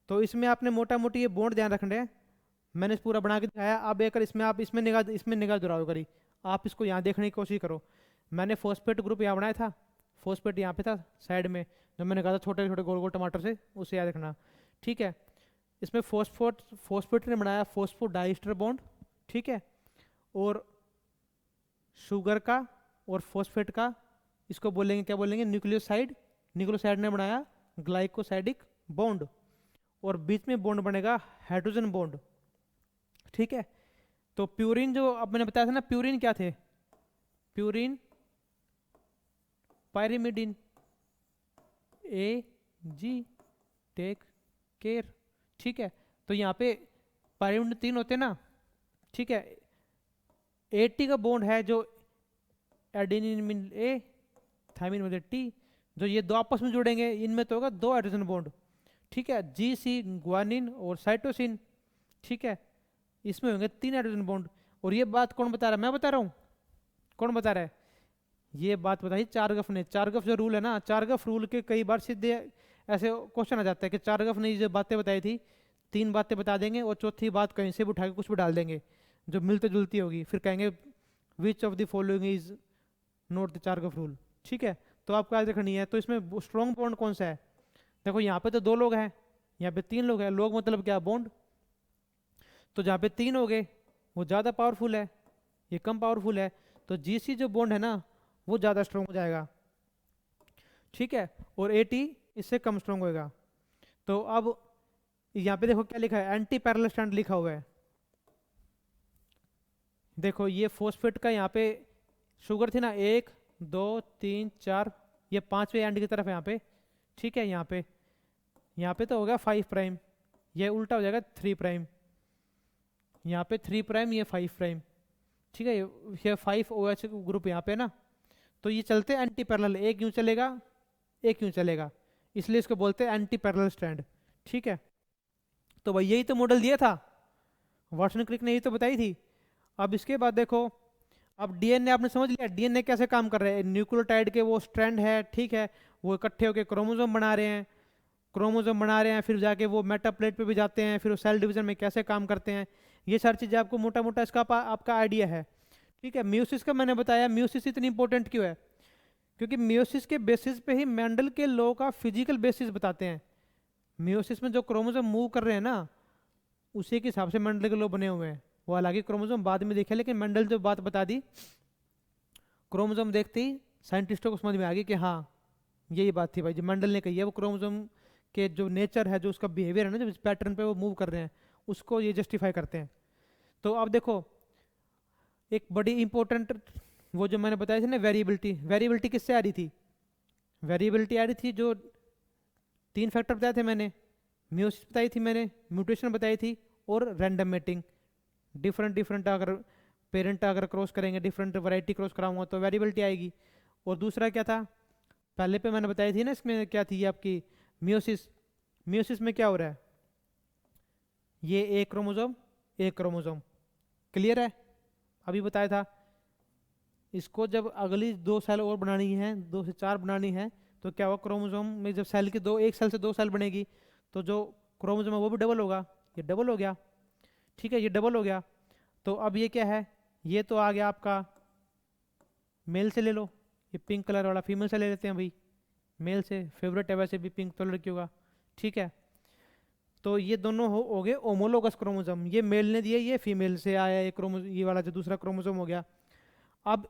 तो इसमें आपने मोटा मोटी ये बॉन्ड ध्यान रखने हैं, मैंने पूरा बना के दिखाया। अब एक इसमें आप इसमें निगाह दुराओ करी, आप इसको यहाँ देखने की कोशिश करो। मैंने फॉस्फेट ग्रुप यहाँ बनाया था, फॉस्फेट यहाँ पे था साइड में, जो मैंने कहा था छोटे छोटे गोल गोल टमाटर से, उसे याद रखना। ठीक है, इसमें फॉस्फेट ने बनाया फॉस्फोडाइस्टर बॉन्ड। ठीक है, और शुगर का और फॉस्फेट का इसको बोलेंगे, क्या बोलेंगे, न्यूक्लियोसाइड। न्यूक्लियोसाइड ने बनाया ग्लाइकोसाइडिक बॉन्ड, और बीच में बॉन्ड बनेगा हाइड्रोजन बॉन्ड। ठीक है, तो प्यूरिन जो अब मैंने बताया था ना, प्यूरिन क्या थे, प्यूरिन पायरीमिडीन, ए जी टेक केयर। ठीक है, तो यहाँ पे पायरीमिडीन 3 होते हैं ना। ठीक है, 80 का बॉन्ड है जो एडेनिन में ए, थाइमिन में टी, जो ये दो आपस में जुड़ेंगे, इनमें तो होगा 2 हाइड्रोजन बॉन्ड। ठीक है, जी सी ग्वानिन और साइटोसिन। ठीक है, इसमें होंगे 3 हाइड्रोजन बॉन्ड। और ये बात कौन बता रहा है, मैं बता रहा हूँ, कौन बता रहा है, ये बात बताई चारगफ ने। चारगफ जो रूल है ना, चारगफ रूल के कई बार सीधे ऐसे क्वेश्चन आ जाता है कि चारगफ ने जो बातें बताई थी, 3 बातें बता देंगे और चौथी बात कहीं से भी उठा के कुछ भी डाल देंगे जो मिलती जुलती होगी, फिर कहेंगे which of the following is not the Chargaff rule. ठीक है, तो आपको याद रखनी है। तो इसमें स्ट्रॉन्ग बॉन्ड कौन सा है? देखो यहाँ पे तो 2 लोग हैं, यहाँ पे 3 लोग हैं। लोग मतलब क्या? बॉन्ड। तो जहाँ पे 3 हो गए वो ज़्यादा पावरफुल है, ये कम पावरफुल है। तो जीसी जो बॉन्ड है ना वो ज़्यादा स्ट्रॉन्ग हो जाएगा। ठीक है, और एटी इससे कम स्ट्रॉन्ग होएगा। तो अब यहाँ पे देखो क्या लिखा है, एंटी पैरेलल स्ट्रैंड लिखा हुआ है। देखो ये फॉस्फेट का यहाँ पे शुगर थी ना, 1 2 3 4, ये 5वें एंड की तरफ है यहाँ पे। ठीक है, यहाँ पे तो हो गया 5 प्राइम, ये उल्टा हो जाएगा 3 प्राइम। यहाँ पे 3 प्राइम, ये 5 प्राइम। ठीक है, ये 5 OH ग्रुप यहाँ पे ना। तो ये चलते हैं एंटी पैरेलल, एक यूं चलेगा एक यूं चलेगा, इसलिए इसको बोलते हैं एंटी पैरेलल स्ट्रैंड। ठीक है, तो भाई यही तो मॉडल दिया था, वाटसन क्रिक ने यही तो बताई थी। अब इसके बाद देखो, अब डीएनए आपने समझ लिया डीएनए कैसे काम कर रहे हैं। न्यूक्लियोटाइड के वो स्ट्रैंड है, ठीक है, वो इकट्ठे होकर क्रोमोसोम बना रहे हैं, फिर जाके वो मेटाप्लेट पे भी जाते हैं, फिर वो सेल डिवीजन में कैसे काम करते हैं, ये सारी चीज़ें आपको मोटा मोटा इसका आपका आइडिया है। ठीक है, म्यूसिस का मैंने बताया, म्यूसिस इतनी इंपॉर्टेंट क्यों है? क्योंकि म्यूसिस के बेसिस पे ही मेंडल के लॉ का फिजिकल बेसिस बताते हैं। म्यूसिस में जो क्रोमोसोम मूव कर रहे हैं ना, उसी के हिसाब से मेंडल के लॉ बने हुए हैं। वो हालांकि क्रोमोसोम बाद में देखे, लेकिन मेंडल जो बात बता दी, क्रोमोसोम देखते ही साइंटिस्टों को समझ में आ गई कि हाँ यही बात थी भाई, जो मेंडल ने कही है। वो क्रोमोसोम के जो नेचर है, जो उसका बिहेवियर है ना, जो पैटर्न पे वो मूव कर रहे हैं, उसको ये जस्टिफाई करते हैं। तो अब देखो एक बड़ी इंपॉर्टेंट, वो जो मैंने बताया थी ना वेरिएबिलिटी, वेरिएबिलिटी किससे आ रही थी? वेरिएबिलिटी आ रही थी, जो 3 फैक्टर बताए थे मैंने, म्यूसिस बताई थी मैंने, म्यूटेशन बताई थी, और रैंडम मेटिंग। डिफरेंट डिफरेंट अगर पेरेंट अगर क्रॉस करेंगे, डिफरेंट वैरायटी क्रॉस कराऊंगा तो वेरिएबिलिटी आएगी। और दूसरा क्या था, पहले पे मैंने बताई थी ना, इसमें क्या थी आपकी म्यूसिस। म्यूसिस में क्या हो रहा है, ये एक क्रोमोसोम एक क्रोमोसोम, क्लियर है? अभी बताया था। इसको जब अगली 2 सेल और बनानी है, 2 से 4 बनानी है, तो क्या होगा, क्रोमोसोम में जब सेल की एक सेल से 2 सेल बनेगी, तो जो क्रोमोसोम है वो भी डबल होगा। ये डबल हो गया। ठीक है, ये डबल हो गया। तो अब ये क्या है, ये तो आ गया आपका, मेल से ले लो, ये पिंक कलर वाला, फीमेल से ले लेते हैं भाई, मेल से फेवरेट है वैसे भी पिंक तो लड़कियों का। ठीक है, तो ये दोनों हो गए ओमोलोगस क्रोमोसोम, ये मेल ने दिए, ये फीमेल से आया, ये क्रोमोसोम, ये वाला जो दूसरा क्रोमोसोम हो गया। अब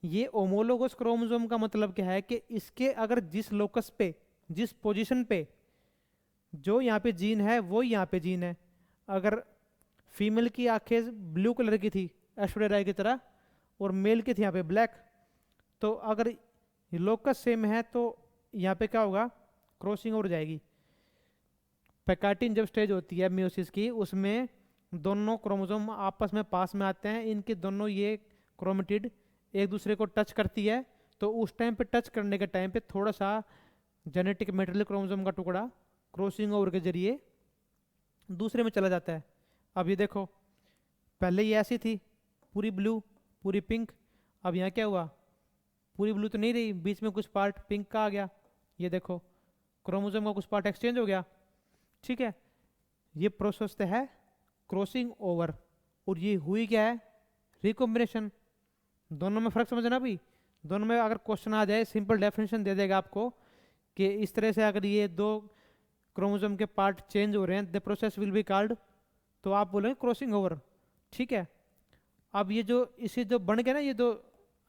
ये ओमोलोगस क्रोमोसोम का मतलब क्या है कि इसके अगर जिस लोकस पे, जिस पोजीशन पे जो यहाँ पे जीन है वो यहाँ पे जीन है। अगर फीमेल की आंखें ब्लू कलर की थी ऐश्वर्या राय की तरह, और मेल की थी यहाँ पे ब्लैक, तो अगर लोकस सेम है तो यहाँ पे क्या होगा, क्रॉसिंग हो जाएगी। पैकार्टिन जब स्टेज होती है मियोसिस की, उसमें दोनों क्रोमोसोम आपस में पास में आते हैं, इनके दोनों ये क्रोमेटिड एक दूसरे को टच करती है, तो उस टाइम पे टच करने के टाइम पे थोड़ा सा जेनेटिक मेटेरियल क्रोमोसोम का टुकड़ा क्रॉसिंग ओवर के जरिए दूसरे में चला जाता है। अब ये देखो, पहले ये ऐसी थी पूरी ब्लू पूरी पिंक, अब यहाँ क्या हुआ, पूरी ब्लू तो नहीं रही, बीच में कुछ पार्ट पिंक का आ गया। ये देखो क्रोमोसोम का कुछ पार्ट एक्सचेंज हो गया। ठीक है, ये प्रोसेस तो है क्रॉसिंग ओवर, और ये हुई क्या है, रिकॉम्बिनेशन। दोनों में फर्क समझना भी, दोनों में अगर क्वेश्चन आ जाए सिंपल डेफिनेशन दे देगा आपको कि इस तरह से अगर ये 2 क्रोमोसोम के पार्ट चेंज हो रहे हैं, the process will be called, तो आप बोलेंगे क्रॉसिंग ओवर। ठीक है, अब ये जो इसे जो बन गया ना, ये 2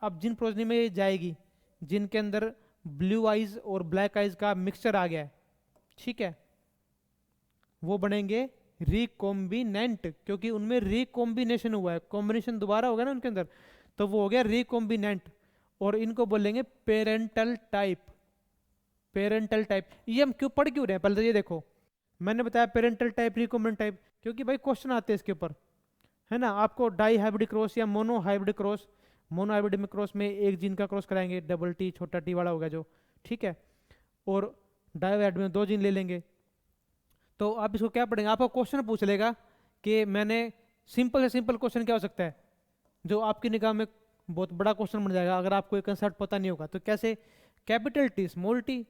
अब जिन प्रोजनी में ये जाएगी, जिनके अंदर ब्लू आइज और ब्लैक आइज का मिक्सचर आ गया है, ठीक है, वो बनेंगे रिकॉम्बिनेंट, क्योंकि उनमें रिकॉम्बिनेशन हुआ है, कॉम्बिनेशन दोबारा हो गया ना उनके अंदर, तो वो हो गया रिकॉम्बिनेंट। और इनको बोलेंगे पेरेंटल टाइप। पेरेंटल टाइप ये हम क्यों पढ़ क्यों रहे हैं, पहले तो ये देखो, मैंने बताया पेरेंटल टाइप रिकॉम्बिनेंट टाइप, क्योंकि भाई क्वेश्चन आते हैं इसके ऊपर, है ना। आपको डाई हाइब्रिड क्रॉस या mono hybrid cross, mono hybrid में क्रॉस में एक जीन का क्रॉस कराएंगे, डबल टी छोटा टी वाला होगा जो, ठीक है, और डाई हाइब्रिड में 2 जीन ले लेंगे। तो आप इसको क्या पढ़ेंगे, आपको क्वेश्चन पूछ लेगा कि मैंने, सिंपल से सिंपल क्वेश्चन क्या हो सकता है जो आपकी निगाह में बहुत बड़ा क्वेश्चन बन जाएगा अगर आपको एक कंसेप्ट पता नहीं होगा, तो कैसे, कैपिटल टी स्मॉल टी,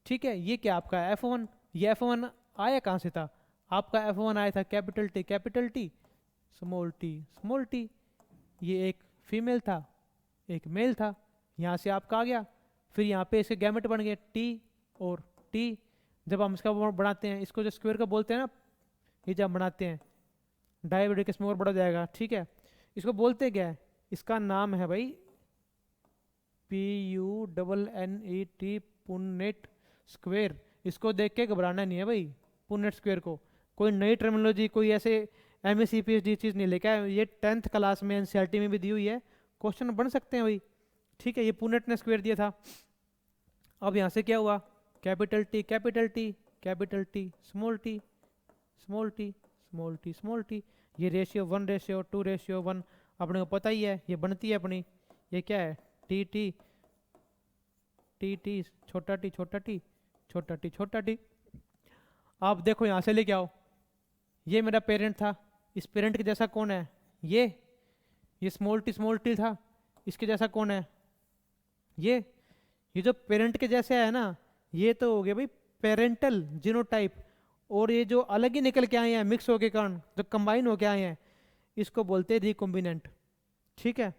ठीक है, ये क्या आपका F1, ये F1 आया कहाँ से था, आपका F1 आया था कैपिटल टी स्मॉल टी, ये एक फीमेल था एक मेल था, यहाँ से आपका आ गया, फिर यहाँ पे इसके गैमेट बन गए टी और टी। जब हम इसका बढ़ाते हैं, इसको जो स्क्वायर का बोलते हैं ना, ये जब बनाते हैं डायबिटिक, इसमें और बढ़ा जाएगा, ठीक है। इसको बोलते क्या है, इसका नाम है भाई PUNNET, पुन्नेट स्क्वायर। इसको देख के घबराना नहीं है भाई, पुन्नेट स्क्वायर को। कोई नई टर्मिनोलॉजी, कोई ऐसे MSc PhD चीज़ नहीं लेके आए, ये 10th क्लास में NCERT में भी दी हुई है, क्वेश्चन बन सकते हैं भाई, ठीक है। ये पुन्नेट ने स्क्वायर दिया था। अब यहाँ से क्या हुआ, capital T capital T capital T, small T small T small T small T, ये रेशियो 1:2:1 अपने को पता ही है, ये बनती है अपनी। ये क्या है, टी टी टी टी, छोटा टी छोटा टी छोटा टी छोटा टी। आप देखो यहाँ से लेके आओ, ये मेरा पेरेंट था, इस पेरेंट के जैसा कौन है, ये स्मॉल टी था, इसके जैसा कौन है, ये जो पेरेंट के जैसे है ना, ये तो हो गया भाई पेरेंटल जीनोटाइप। और ये जो अलग ही निकल के आए हैं मिक्स होके कारण, जो कंबाइन होके आए हैं, इसको बोलते हैं रिकॉम्बिनेंट, ठीक है।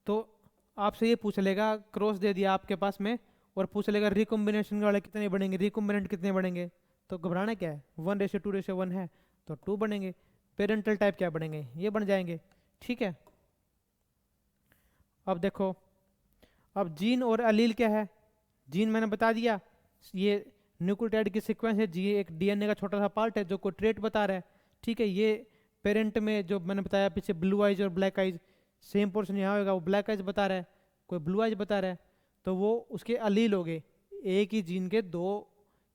तो आपसे ये पूछ लेगा, क्रॉस दे दिया आपके पास में, और पूछ लेगा रिकॉम्बिनेशन वाले कितने बनेंगे, रिकॉम्बिनेंट कितने बनेंगे, तो घबराना क्या है, 1:2:1 है तो 2 बनेंगे। पेरेंटल टाइप क्या बनेंगे, ये बन जाएंगे, ठीक है। अब देखो, अब जीन और अलील क्या है, जीन मैंने बता दिया, ये न्यूक्लियोटाइड की सीक्वेंस है, जी एक DNA का छोटा सा पार्ट है जो कोई ट्रेट बता रहा है, ठीक है। ये पेरेंट में जो मैंने बताया पीछे ब्लू आइज और ब्लैक आइज, सेम पोर्शन यहाँ होगा, वो ब्लैक आइज बता रहा है, कोई ब्लू आइज बता रहा है, तो वो उसके अलील हो गए। एक ही जीन के 2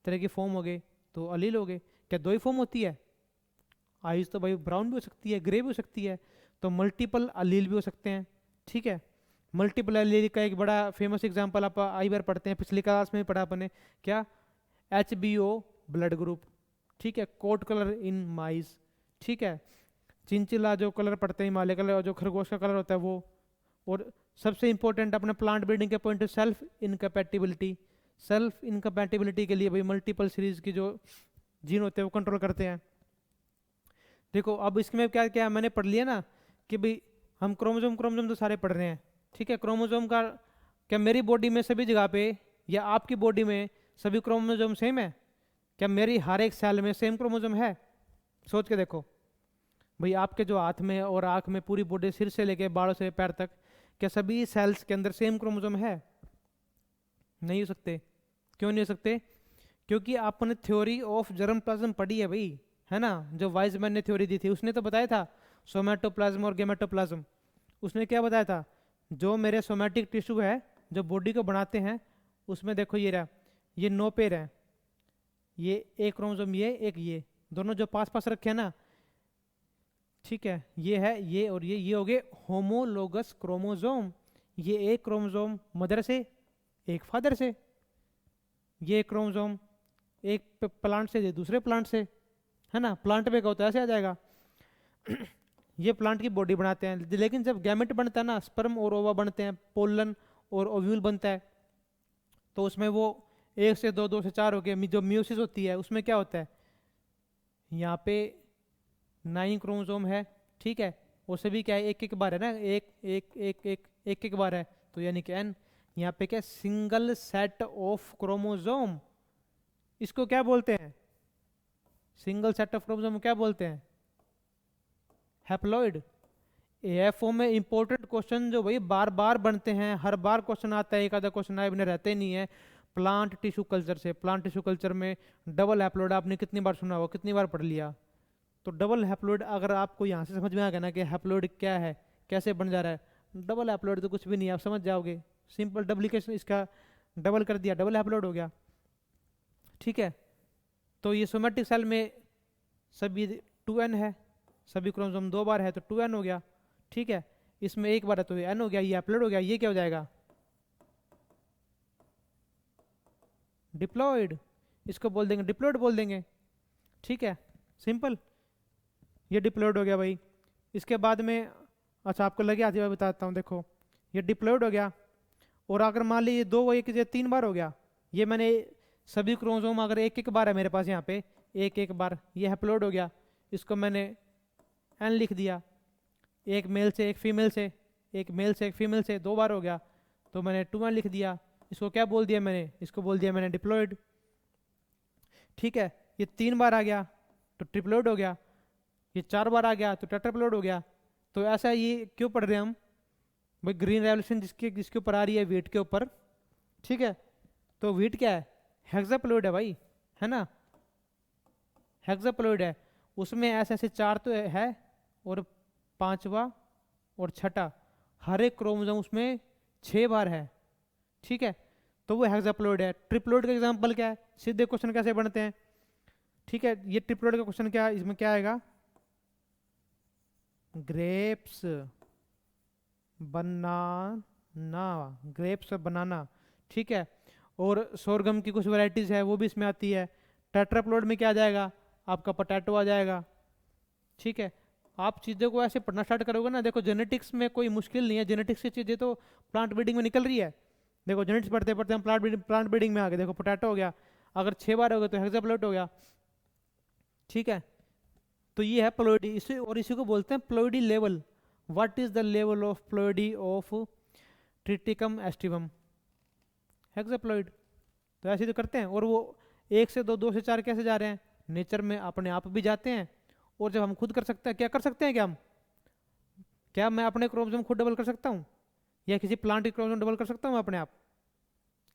तरह की फॉर्म हो गए तो अलील हो गए। क्या 2 ही फॉर्म होती है, आइज तो भाई ब्राउन भी हो सकती है, ग्रे भी हो सकती है, तो मल्टीपल अलील भी हो सकते हैं, ठीक है। मल्टीपल एलील का एक बड़ा फेमस एग्जांपल आप आई बार पढ़ते हैं, पिछली क्लास में पढ़ा अपने, क्या, HBO ब्लड ग्रुप, ठीक है। कोट कलर इन माइस, ठीक है। चिंचिला जो कलर पड़ते हैं, हिमालय कलर, और जो खरगोश का कलर होता है वो। और सबसे इंपॉर्टेंट अपने प्लांट ब्रीडिंग के पॉइंट, सेल्फ इनकैपेटिबिलिटी। सेल्फ इनकैपेटिबिलिटी के लिए भाई मल्टीपल सीरीज की जो जीन होते हैं वो कंट्रोल करते हैं। देखो अब इसमें क्या क्या मैंने पढ़ लिया ना, कि भाई हम क्रोमोजोम तो सारे पढ़ रहे हैं, ठीक है। क्रोमोजोम का क्या मेरी बॉडी में सभी जगह पे या आपकी बॉडी में सभी क्रोमोजोम सेम है, क्या मेरी हर एक सेल में सेम क्रोमोजोम है, सोच के देखो भाई। आपके जो हाथ में और आँख में, पूरी बॉडी सिर से लेके बालों से पैर तक, क्या सभी सेल्स के अंदर सेम क्रोमोजोम है, नहीं हो सकते। क्यों नहीं हो सकते, क्योंकि आपने थ्योरी ऑफ जर्म प्लाज्म पढ़ी है भाई, है ना। जो वाइजमैन ने थ्योरी दी थी, उसने तो बताया था सोमैटोप्लाज्म और गेमेटोप्लाज्म। उसने क्या बताया था, जो मेरे सोमैटिक टिश्यू है जो बॉडी को बनाते हैं, उसमें देखो ये रहा, ये 9 पेयर है, ये एक क्रोमोजोम, ये एक, ये दोनों जो पास पास रखे हैं ना, ठीक है, ये है, ये और ये हो गए होमोलोगस क्रोमोजोम। ये एक क्रोमोजोम मदर से, एक फादर से, ये क्रोमोजोम एक प्लांट से, ये दूसरे प्लांट से, है ना। प्लांट में होता है ऐसे आ जाएगा। ये प्लांट की बॉडी बनाते हैं, लेकिन जब गैमेट बनता है ना, स्पर्म और ओवा बनते हैं, पोलन और ओव्यूल बनता है, तो उसमें वो 1 से 2, 2 से 4 हो गए। जो म्यूसिस होती है उसमें क्या होता है, यहाँ पे 9 क्रोमोसोम है, ठीक है। और सभी क्या है, एक एक बार है ना, एक एक एक एक एक एक बार है, तो यानी कि n। यहाँ पे क्या, सिंगल सेट ऑफ क्रोमोसोम, इसको क्या बोलते हैं, सिंगल सेट ऑफ क्रोमोसोम क्या बोलते हैं, हैप्लॉइड। AFO में इंपॉर्टेंट क्वेश्चन जो भाई बार बार बनते हैं, हर बार क्वेश्चन आता है, एक आधा क्वेश्चन आए बिना रहते नहीं है, प्लांट टिश्यू कल्चर से। प्लांट टिश्यू कल्चर में डबल हैप्लॉइड आपने कितनी बार सुना होगा, कितनी बार पढ़ लिया। तो डबल हैप्लॉइड अगर आपको यहाँ से समझ में आ गया ना कि हैप्लॉइड क्या है, कैसे बन जा रहा है, डबल हैप्लॉइड तो कुछ भी नहीं, आप समझ जाओगे। सिंपल डुप्लीकेशन इसका डबल कर दिया, डबल हैप्लॉइड हो गया, ठीक है। तो ये सोमैटिक सेल में सभी 2n है, सभी क्रोमोसोम 2 बार है तो 2n हो गया, ठीक है। इसमें 1 बार है तो ये n हो गया, ये हैप्लॉइड हो गया, ये क्या हो जाएगा, डिप्लॉइड। इसको बोल देंगे डिप्लॉइड बोल देंगे, ठीक है, सिंपल। ये डिप्लॉइड हो गया भाई। इसके बाद में, अच्छा आपको लगे आती बार बताता हूँ, देखो ये डिप्लॉइड हो गया। और अगर मान लीजिए 2 1 या 3 बार हो गया, ये मैंने सभी क्रोमोसोम अगर एक एक बार है मेरे पास यहाँ पे, एक एक बार, ये हैप्लॉइड हो गया, इसको मैंने n लिख दिया। एक मेल से एक फीमेल से, एक मेल से एक फीमेल से 2 बार हो गया, तो मैंने 2n लिख दिया। इसको क्या बोल दिया मैंने, इसको बोल दिया मैंने डिप्लॉयड। ठीक है, ये 3 बार आ गया तो ट्रिप्लॉयड हो गया, ये 4 बार आ गया तो टेट्राप्लॉयड हो गया। तो ऐसा ये क्यों पढ़ रहे हैं हम भाई, ग्रीन रेवोल्यूशन जिसके जिसके ऊपर आ रही है वेट के ऊपर, ठीक है, तो वेट क्या है, हेक्साप्लॉयड है भाई, है ना, हेक्साप्लॉयड है। उसमें ऐसे ऐसे 4 तो है और 5वां और 6ठा, हर एक क्रोमोसोम उसमें 6 बार है। ठीक है, तो वो हेक्साप्लॉयड है। ट्रिप्लॉयड का एग्जांपल क्या है, सीधे क्वेश्चन कैसे बनते हैं। ठीक है, ये ट्रिप्लॉयड का क्वेश्चन क्या है, इसमें क्या आएगा, ग्रेप्स बनाना, ग्रेप्स बनाना। ठीक है, और सोरगम की कुछ वैरायटीज है वो भी इसमें आती है। टेट्राप्लॉयड में क्या आ जाएगा, आपका पोटैटो आ जाएगा। ठीक है, आप चीज़ों को ऐसे पढ़ना स्टार्ट करोगे ना, देखो जेनेटिक्स में कोई मुश्किल नहीं है, जेनेटिक्स की चीज़ें तो प्लांट ब्रीडिंग में निकल रही है। देखो जेनेटिक्स पढ़ते पढ़ते हम प्लांट ब्रीडिंग में आ गए। देखो पोटैटो हो गया, अगर 6 बार हो गए तो हेक्साप्लॉयड हो गया। ठीक है, तो ये है प्लॉइडी, इसे और इसी को बोलते हैं ploidy level. What is the level of ploidy of Triticum aestivum, hexaploid. तो ऐसे तो करते हैं, और वो 1 से 2, 2 से 4 कैसे जा रहे हैं, नेचर में अपने आप भी जाते हैं। और जब हम खुद कर सकते हैं, क्या कर सकते हैं, क्या हम, क्या मैं अपने क्रोमोसोम खुद डबल कर सकता हूँ, या किसी प्लांट के क्रोमोसोम डबल कर सकता हूँ अपने आप,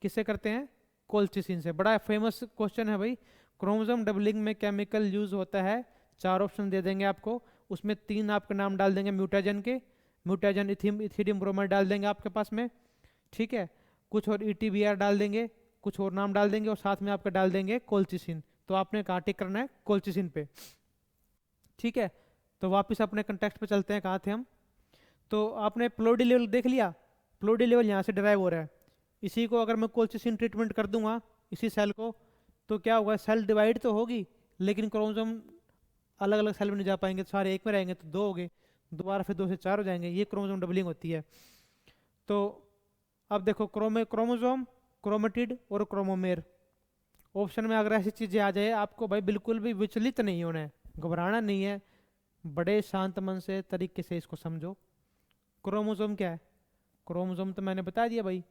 किससे करते हैं, कोल्चिसिन से। बड़ा फेमस क्वेश्चन है भाई, क्रोमोसोम डबलिंग में केमिकल यूज होता है। 4 ऑप्शन दे देंगे आपको, उसमें 3 आपके नाम डाल देंगे म्यूटाजन के, म्यूटाजन इथिडियम ब्रोमाइड डाल देंगे आपके पास में। ठीक है, कुछ और ETBR डाल देंगे, कुछ और नाम डाल देंगे, और साथ में आपका डाल देंगे कोल्चिसिन। तो आपने कहाँ टिक करना है, कोल्चिसिन पे। ठीक है, तो वापस अपने कंटेक्स्ट पे चलते हैं, कहाँ थे हम। तो आपने प्लोडी लेवल देख लिया, प्लोडी लेवल यहाँ से डिराइव हो रहा है। इसी को अगर मैं कोल्चिसिन ट्रीटमेंट कर दूंगा इसी सेल को, तो क्या होगा, सेल डिवाइड तो होगी लेकिन क्रोमोसोम अलग अलग सेल में नहीं जा पाएंगे, सारे एक में रहेंगे, तो 2 हो गए, दोबारा फिर 2 से 4 हो जाएंगे। ये क्रोमोसोम डबलिंग होती है। तो अब देखो, क्रोमोसोम, क्रोमेटिड और क्रोमोमेर, ऑप्शन में अगर ऐसी चीजें आ जाए, आपको भाई बिल्कुल भी विचलित नहीं होना है, घबराना नहीं है, बड़े शांत मन से तरीके से इसको समझो। क्रोमोसोम क्या है, क्रोमोसोम तो मैंने बता दिया भाई,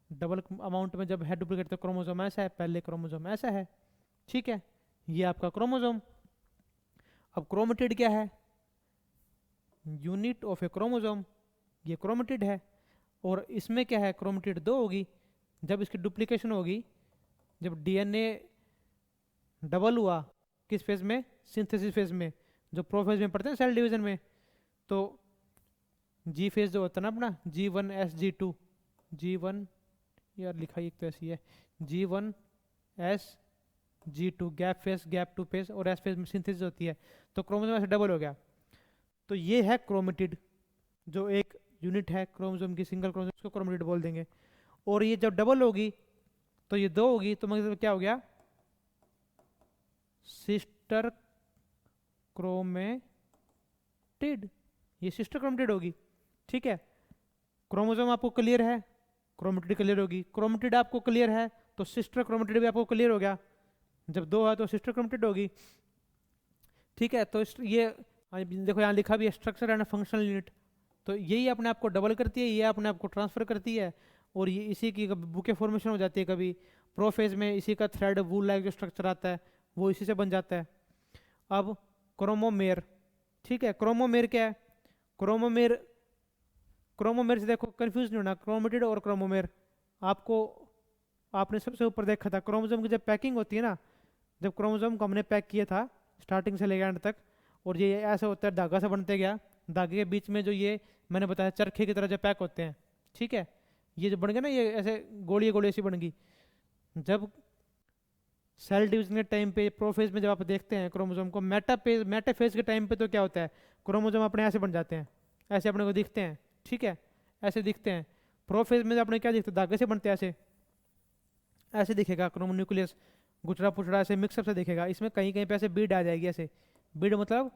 डबल अमाउंट में जब है डुप्लीकेट तो क्रोमोसोम ऐसा है, पहले क्रोमोसोम ऐसा है। ठीक है, ये आपका क्रोमोसोम। अब क्रोमेटिड क्या है, यूनिट ऑफ ए क्रोमोसोम, ये क्रोमेटिड है। और इसमें क्या है, क्रोमेटिड 2 होगी, जब इसकी डुप्लीकेशन होगी, जब DNA डबल हुआ, किस फेज में, सिंथेसिस फेज में, जो प्रोफेज में पढ़ते हैं सेल डिवीजन में, तो G फेज जो होता है ना अपना, G1S G2, G1, यार लिखा ही एक तो ऐसी है, G1S G2, gap phase, gap 2 phase, और S फेज में सिंथेसिस होती है, तो क्रोमोसोम ऐसे डबल हो गया। तो ये है क्रोमेटिड, जो एक यूनिट है क्रोमोसोम की, सिंगल क्रोमोसोम, उसको क्रोमेटिड बोल देंगे। और ये जब डबल होगी तो ये 2 होगी, तो मतलब क्या हो गया, सिस्टर क्रोमेटिड, ये सिस्टर क्रोमेटिड होगी। ठीक है, क्रोमोसोम आपको क्लियर है, क्रोमेटिड क्लियर होगी, क्रोमेटिड आपको क्लियर है तो सिस्टर क्रोमेटिड भी आपको क्लियर हो गया, जब 2 है तो सिस्टर क्रोमेटिड होगी। ठीक है, तो ये देखो यहाँ लिखा भी है स्ट्रक्चर एंड फंक्शनल यूनिट, तो यही अपने आप को डबल करती है, ये अपने आप को ट्रांसफर करती है, और ये इसी की कभी बुके फॉर्मेशन हो जाती है, कभी प्रोफेज में इसी का थ्रेड वूल लाइक जो स्ट्रक्चर आता है वो इसी से बन जाता है। अब क्रोमोमेर, ठीक है, क्रोमोमेर क्या है, क्रोमोमेर, क्रोमोमेर से देखो कंफ्यूज नहीं होना, क्रोमेटिड और क्रोमोमेर। आपको, आपने सबसे ऊपर देखा था क्रोमोसोम की जब पैकिंग होती है ना, जब क्रोमोसोम को हमने पैक किया था स्टार्टिंग से लेकर एंड तक, और ये ऐसा होता है, धागा से बनते गया, धागे के बीच में जो ये मैंने बताया चरखे की तरह जो पैक होते हैं। ठीक है, ये जो बन गया ना, ये ऐसे गोली गोली ऐसी बन गई। जब सेल डिवीजन के टाइम पे प्रोफेज में जब आप देखते हैं क्रोमोसोम को, मेटाफेज के टाइम पे तो क्या होता है, क्रोमोसोम अपने ऐसे बन जाते हैं, ऐसे अपने को दिखते हैं। ठीक है, ऐसे दिखते हैं। प्रोफेज में अपने क्या दिखते हैं, धागे से बनते हैं, ऐसे ऐसे दिखेगा क्रोमोन्यूक्लियस, गुचड़ा पुचड़ा ऐसे मिक्सअप से दिखेगा। इसमें कहीं कहीं पे ऐसे बीड आ जाएगी, ऐसे बीड मतलब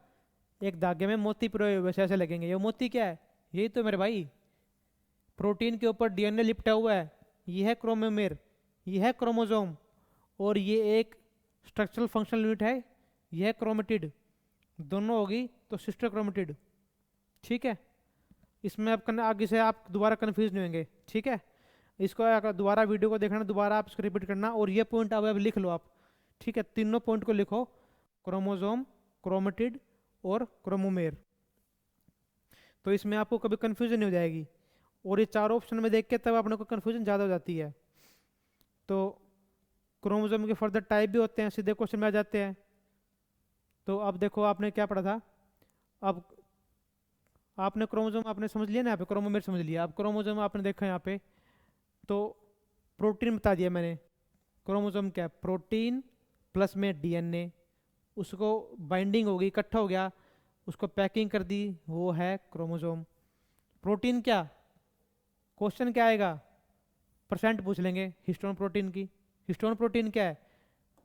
एक धागे में मोती पिरोए हुए ऐसे लगेंगे। ये मोती क्या है, यही तो मेरे भाई प्रोटीन के ऊपर DNA लिपटा हुआ है, ये है क्रोमोमेर, ये है क्रोमोसोम, और ये एक स्ट्रक्चरल फंक्शनल यूनिट है, ये है क्रोमेटिड, दोनों होगी तो सिस्टर क्रोमेटिड। ठीक है, इसमें आप आगे से आप दोबारा कन्फ्यूज नहीं होंगे, ठीक है। इसको अगर दोबारा वीडियो को देखना, दोबारा आप इसको रिपीट करना, और ये पॉइंट अब लिख लो आप, ठीक है। तीनों पॉइंट को लिखो, क्रोमोसोम, क्रोमेटिड और क्रोमोमेर। तो इसमें आपको कभी कन्फ्यूजन नहीं हो जाएगी, और ये चारों ऑप्शन में देख के तब अपने को कन्फ्यूजन ज़्यादा हो जाती है। तो क्रोमोसोम के फर्दर टाइप भी होते हैं, सीधे क्वेश्चन में आ जाते हैं। तो अब देखो आपने क्या पढ़ा था, अब आपने क्रोमोसोम आपने समझ लिया ना, यहाँ पे क्रोमोमेर समझ लिया। अब क्रोमोसोम आपने देखा यहाँ पे, तो प्रोटीन बता दिया मैंने। क्रोमोसोम क्या है, प्रोटीन प्लस में डीएनए, उसको बाइंडिंग हो गई, इकट्ठा हो गया, उसको पैकिंग कर दी, वो है क्रोमोसोम। प्रोटीन क्या, क्वेश्चन क्या आएगा, परसेंट पूछ लेंगे हिस्टोन प्रोटीन की। हिस्टोन प्रोटीन क्या है,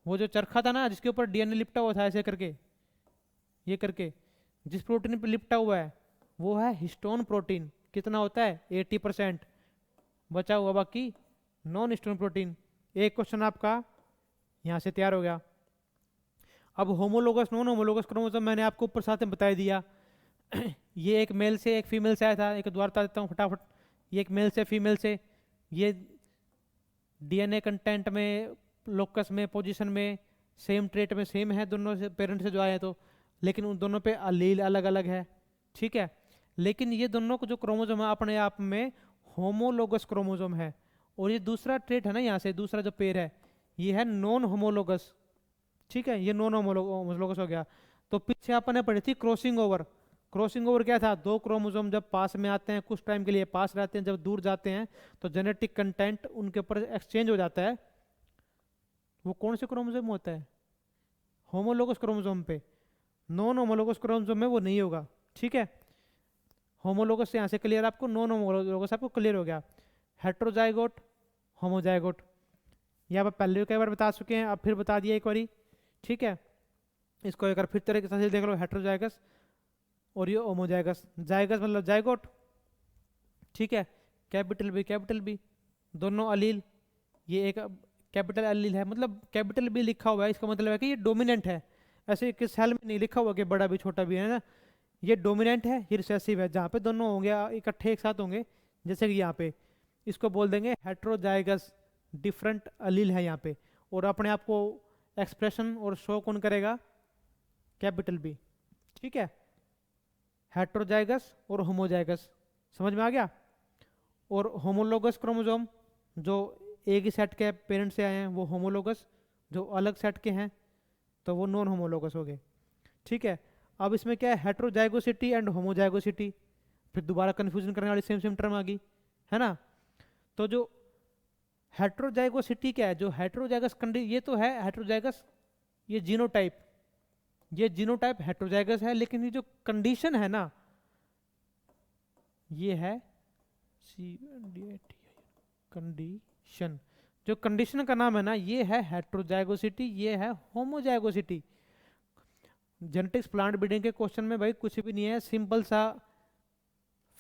वो जो चरखा था ना जिसके ऊपर डीएनए लिपटा हुआ था ऐसे करके, ये करके, जिस प्रोटीन पे लिपटा हुआ है वो है हिस्टोन प्रोटीन। कितना होता है, 80%। बचा हुआ बाकी नॉन हिस्टोन प्रोटीन। एक क्वेश्चन आपका यहाँ से तैयार हो गया। अब होमोलोगस नॉन होमोलोगस क्रोमोसोम मैंने आपको ऊपर साथ में बता दिया। ये एक मेल से एक फीमेल से आया था, एक दोबारा बता देता हूँ फटाफट। ये एक मेल से फीमेल से, ये डीएनए कंटेंट में, लोकस में, पोजीशन में, सेम ट्रेट में सेम है दोनों से, पेरेंट से जो आए हैं तो, लेकिन उन दोनों पे अलील अलग अलग है, ठीक है। लेकिन ये दोनों को जो क्रोमोसोम है अपने आप में होमोलोगस क्रोमोसोम है। और ये दूसरा ट्रेट है ना, यहाँ से दूसरा जो पेयर है ये है नॉन होमोलोगस, ठीक है। ये नॉन होमोलोगस हो गया। तो पीछे आपने पढ़ी थी क्रॉसिंग ओवर। क्रॉसिंग ओवर क्या था, दो क्रोमोसोम जब पास में आते हैं कुछ टाइम के लिए पास रहते हैं, जब दूर जाते हैं तो जेनेटिक कंटेंट उनके ऊपर एक्सचेंज हो जाता है। वो कौन से क्रोमोसोम होता है, होमोलोगस क्रोमोसोम पे। नॉन होमोलोगस क्रोमोसोम में वो नहीं होगा, ठीक है। होमोलोगस से यहाँ से क्लियर आपको, नॉन होमोलोगस आपको क्लियर हो गया। हेट्रोजाइगोट, होमोजाइगोट, ये आप पहले भी कई बार बता चुके हैं, अब फिर बता दिया एक बारी, ठीक है। इसको एक बार फिर तरीके से देख लो, हेट्रोजाइगस और ये होमोजाइगस। जाइगस मतलब जाइगोट, ठीक है। कैपिटल बी दोनों अलील, ये एक कैपिटल अलील है, मतलब कैपिटल बी लिखा हुआ है, इसका मतलब है कि ये डोमिनेंट है। ऐसे किस सेल में नहीं लिखा हुआ कि बड़ा भी छोटा भी है ना, ये डोमिनेंट है, ये रिसेसिव है। जहाँ पे दोनों होंगे इकट्ठे एक साथ होंगे, जैसे कि यहाँ पे, इसको बोल देंगे हेट्रोजाइगस, डिफरेंट अलील है यहाँ पे। और अपने आप को एक्सप्रेशन और शो कौन करेगा, कैपिटल बी, ठीक है। हेट्रोजाइगस और होमोजाइगस समझ में आ गया। और होमोलोगस क्रोमोसोम जो एक ही सेट के पेरेंट से आए हैं वो होमोलोगस, जो अलग सेट के हैं तो वो नॉन होमोलोगस हो गए, ठीक है। अब इसमें क्या है, हेट्रोजाइगोसिटी एंड होमोजाइगोसिटी, फिर दोबारा कंफ्यूजन करने वाली सेम सेम टर्म आ गई, है ना। तो जो हेट्रोजाइगोसिटी क्या है, जो हेट्रोजाइगस ये तो है हेट्रोजाइगस, ये जीनोटाइप, ये जीनोटाइप हेट्रोजाइगस है, लेकिन ये जो कंडीशन है ना ये है कंडीशन। जो कंडीशन का नाम है ना ये है हेट्रोजाइगोसिटी, ये है होमोजाइगोसिटी। जेनेटिक्स प्लांट ब्रीडिंग के क्वेश्चन में भाई कुछ भी नहीं है, सिंपल सा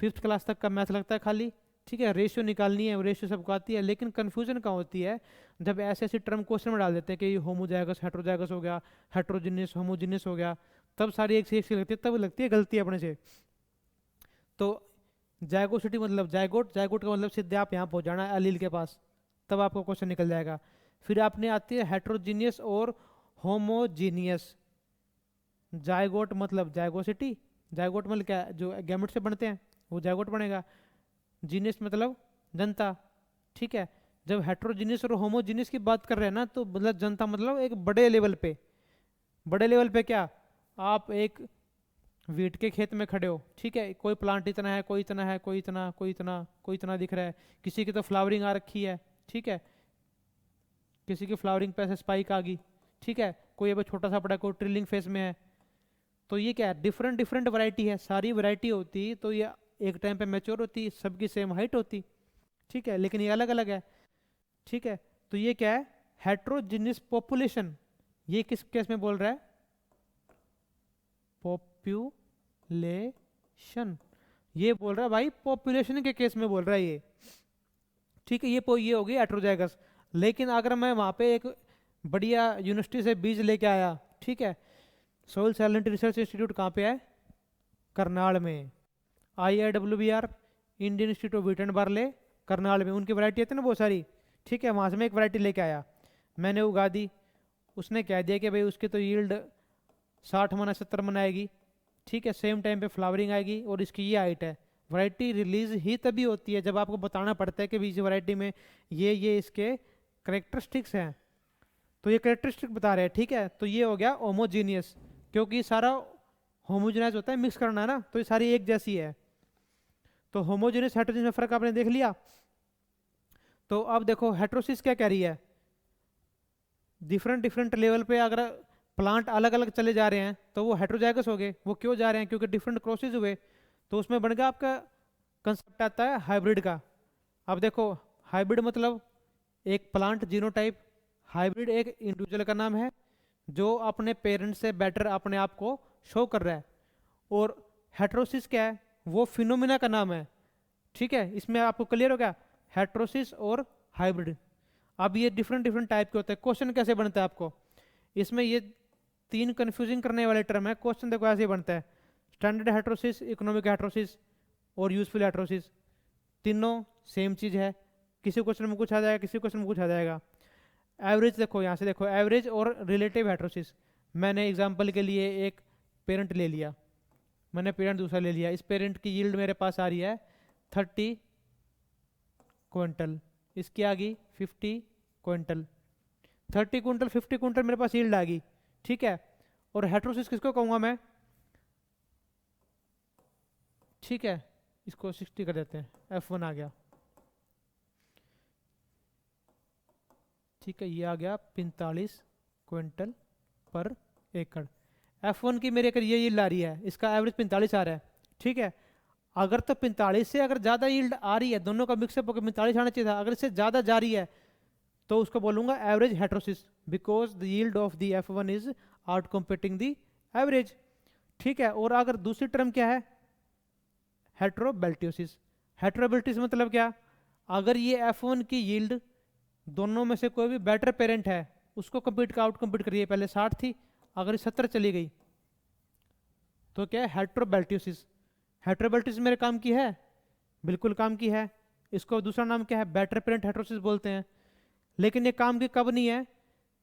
5th क्लास तक का मैथ लगता है खाली, ठीक है। रेशियो निकालनी है, रेशियो सबको आती है, लेकिन कंफ्यूजन कहाँ होती है जब ऐसे ऐसे टर्म क्वेश्चन में डाल देते हैं कि ये होमोजाइगस हेट्रोजाइगस हो गया, हेट्रोजिनियस होमोजिनियस हो गया, तब सारी एक से एक सी लगती है, तब लगती है गलती अपने से। तो जाइगोसिटी मतलब जाइगोट, जाइगोट का मतलब सीधे आप यहाँ पहुँच जाना है अलील के पास, तब आपको क्वेश्चन निकल जाएगा। फिर आपने आती है हेट्रोजीनियस और होमोजीनियस। जाइगोट मतलब जाइगोसिटी, जाइगोट मतलब क्या, जो गैमेट से बनते हैं वो जाइगोट बनेगा। जीनियस मतलब जनता, ठीक है। जब हेट्रोजीनियस और होमोजीनियस की बात कर रहे हैं ना तो मतलब जनता मतलब एक बड़े लेवल पे, बड़े लेवल पे क्या, आप एक वीट के खेत में खड़े हो, ठीक है। कोई प्लांट इतना है, कोई इतना है, कोई इतना, कोई इतना, कोई इतना दिख रहा है, किसी की तो फ्लावरिंग आ रखी है, ठीक है, किसी की फ्लावरिंग पे ऐसे स्पाइक आ गई, ठीक है। कोई अभी छोटा सा पड़ा, कोई ट्रिलिंग फेज में है। तो ये क्या है, डिफरेंट डिफरेंट वैरायटी है, सारी वैरायटी होती तो ये एक टाइम पे मैच्योर होती, सबकी सेम हाइट होती, ठीक है, लेकिन ये अलग अलग है, ठीक है। तो ये क्या है, हेट्रोजीनियस पॉपुलेशन। ये किस केस में बोल रहा है, पॉपुलेशन, ये बोल रहा है भाई पॉपुलेशन के केस में बोल रहा है ये, ठीक है। ये हो गई हेट्रोजाइगस। लेकिन अगर मैं वहां पे एक बढ़िया यूनिवर्सिटी से बीज लेके आया, ठीक है, सोइल सैलिनिटी रिसर्च इंस्टीट्यूट कहाँ पे है, करनाल में, IIWBR, Indian institute of wheat and barley, Karnal में, उनकी वैरायटी आती है ना बहुत सारी, ठीक है, वहाँ से मैं एक वैरायटी लेके आया, मैंने उगा दी। उसने कह दिया कि भाई उसकी तो यील्ड 60 मन या 70 मन आएगी, ठीक है, सेम टाइम पे फ्लावरिंग आएगी और इसकी ये हाइट है। वैरायटी रिलीज ही तभी होती है जब आपको बताना पड़ता है कि इस वैरायटी में ये इसके करेक्टरिस्टिक्स हैं, तो ये करेक्टरिस्टिक बता रहे हैं, ठीक है। तो ये हो गया होमोजीनियस, क्योंकि सारा होमोजेनाइज होता है, मिक्स करना है ना, तो ये सारी एक जैसी है। तो होमोजेनियस हेटेरोजेनियस में फर्क आपने देख लिया। तो अब देखो हेटेरोसिस क्या कह रही है, डिफरेंट डिफरेंट लेवल पे अगर प्लांट अलग अलग चले जा रहे हैं तो वो हेटेरोजाइगस हो गए। वो क्यों जा रहे हैं, क्योंकि डिफरेंट क्रॉसेज हुए। तो उसमें बन गया आपका कंसेप्ट आता है हाइब्रिड का। अब देखो हाइब्रिड मतलब एक प्लांट जीनोटाइप, हाइब्रिड एक इंडिविजुअल का नाम है जो अपने पेरेंट्स से बेटर अपने आप को शो कर रहा है। और हेटेरोसिस क्या है, वो फिनोमिना का नाम है, ठीक है। इसमें आपको क्लियर हो गया हेटेरोसिस और हाइब्रिड। अब ये डिफरेंट डिफरेंट टाइप के होते हैं। क्वेश्चन कैसे बनता है आपको, इसमें ये 3 कंफ्यूजिंग करने वाले टर्म है। क्वेश्चन देखो ऐसे बनता है, स्टैंडर्ड हेटेरोसिस, इकोनॉमिक हेटेरोसिस और यूजफुल हेटेरोसिस, तीनों सेम चीज है। किसी क्वेश्चन में कुछ आ जाएगा, किसी क्वेश्चन में कुछ आ जाएगा। एवरेज देखो, यहाँ से देखो एवरेज और रिलेटिव हेटेरोसिस। मैंने एग्जांपल के लिए एक पेरेंट ले लिया, मैंने पेरेंट दूसरा ले लिया। इस पेरेंट की यील्ड मेरे पास आ रही है 30 क्विंटल, इसकी आ गई 50 क्विंटल। 30 क्विंटल 50 क्विंटल मेरे पास यील्ड आ गई, ठीक है। और हेटेरोसिस किसको कहूँगा मैं, ठीक है, इसको 60 कर देते हैं, F1 आ गया, ठीक है। ये आ गया 45 क्विंटल पर एकड़। F1 की मेरे अगर ये यील्ड आ रही है, इसका एवरेज 45 आ रहा है, ठीक है। अगर तो 45 से अगर ज़्यादा यील्ड आ रही है, दोनों का मिक्सअप होकर 45 आना चाहिए था, अगर इससे ज़्यादा जा रही है तो उसको बोलूंगा average heterosis, because the yield of the F1 is out competing the average, ठीक है। और अगर दूसरी टर्म क्या है, हेटेरोबैल्टियोसिस। हेटेरोबैल्टियोसिस मतलब क्या, अगर ये F1 की यील्ड दोनों में से कोई भी बेटर पेरेंट है उसको कम्पीट का आउट कम्पीट करिए, पहले 60 थी, अगर 70 चली गई तो क्या है हेटेरोबैल्टियोसिस। हेटेरोबैल्टियोसिस मेरे काम की है, बिल्कुल काम की है। इसको दूसरा नाम क्या है, बेटर पेरेंट हेटेरोसिस बोलते हैं। लेकिन ये काम की कब नहीं है,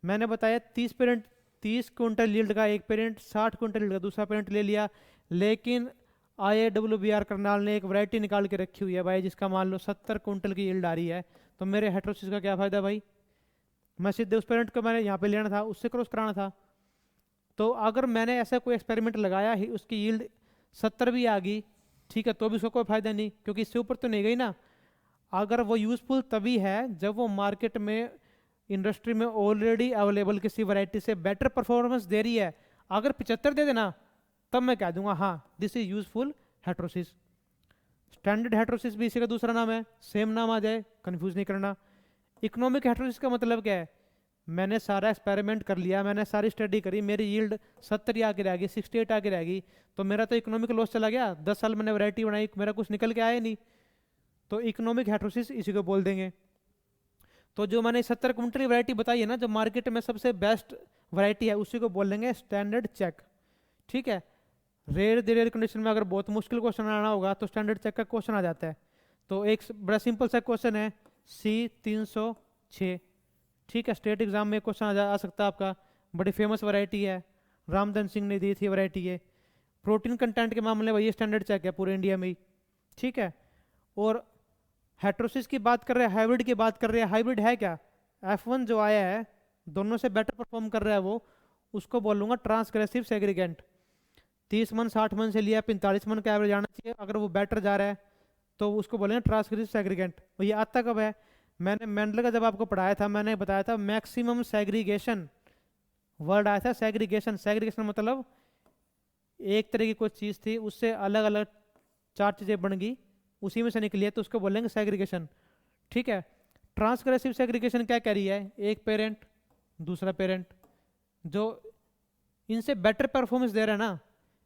मैंने बताया 30 क्विंटल यील्ड का एक पेरेंट, 60 क्विंटल यील्ड का दूसरा पेरेंट ले लिया। लेकिन IIWBR करनाल ने एक वैरायटी निकाल के रखी हुई है भाई, जिसका मान लो 70 क्विंटल की यील्ड आ रही है, तो मेरे हेटेरोसिस का क्या फायदा भाई, मैं सीधे उस पेरेंट को मैंने यहाँ पे लेना था, उससे क्रॉस कराना था। तो अगर मैंने ऐसा कोई एक्सपेरिमेंट लगाया ही, उसकी यील्ड 70 भी आ गई, ठीक है, तो भी उसको कोई फायदा नहीं, क्योंकि इससे ऊपर तो नहीं गई ना। अगर वो यूजफुल तभी है जब वो मार्केट में, इंडस्ट्री में ऑलरेडी अवेलेबल किसी वैरायटी से बेटर परफॉर्मेंस दे रही है। अगर 75 दे देना तब मैं कह दूंगा हाँ this is useful heterosis. Standard heterosis भी इसी का दूसरा नाम है, सेम नाम आ जाए, कंफ्यूज नहीं करना। इकोनॉमिक हेटेरोसिस का मतलब क्या है, मैंने सारा एक्सपेरिमेंट कर लिया, मैंने सारी स्टडी करी, मेरी यील्ड 70 आके रह गई, 68 आके रह गई, तो मेरा तो इकोनॉमिक लॉस चला गया। 10 साल मैंने वैरायटी बनाई, मेरा कुछ निकल के आया नहीं, तो इकोनॉमिक हेटेरोसिस इसी को बोल देंगे। तो जो मैंने 70 क्विंटल की वैरायटी बताई है ना, जो मार्केट में सबसे बेस्ट वैरायटी है, उसी को बोल देंगे स्टैंडर्ड चेक, ठीक है। रेयर कंडीशन में अगर बहुत मुश्किल क्वेश्चन आना होगा तो स्टैंडर्ड चेक का क्वेश्चन आ जाता है। तो एक बड़ा सिंपल सा क्वेश्चन है C306, ठीक है, स्टेट एग्जाम में क्वेश्चन आ सकता है आपका। बड़ी फेमस वैरायटी है, रामधन सिंह ने दी थी वैरायटी ये। प्रोटीन कंटेंट के मामले में ये स्टैंडर्ड चेक है पूरे इंडिया में ही, ठीक है। और हेटेरोसिस की बात कर रहे हैं, हाइब्रिड की बात कर रहे हैं। हाइब्रिड है क्या, F1 जो आया है दोनों से बेटर परफॉर्म कर रहा है, वो उसको बोलूंगा ट्रांसग्रेसिव सेग्रीगेंट। 30 मन 60 मन से लिया 45 मन का एवरेज आना चाहिए, अगर वो बेटर जा रहा है तो उसको बोलेंगे ट्रांसग्रेसिव सेग्रीगेंट। और ये आता कब है, मैंने मेंडल का जब आपको पढ़ाया था, मैंने बताया था मैक्सिमम सेग्रीगेशन, वर्ड आया था सेग्रीगेशन। सेग्रीगेशन मतलब एक तरह की कोई चीज़ थी, उससे अलग अलग 4 चीज़ें बन गई, उसी में से निकली है, तो उसको बोलेंगे सेग्रीगेशन, ठीक है। ट्रांसग्रेसिव सेग्रीगेशन क्या कह रही है, एक पेरेंट दूसरा पेरेंट जो इनसे बेटर परफॉर्मेंस दे रहा है ना,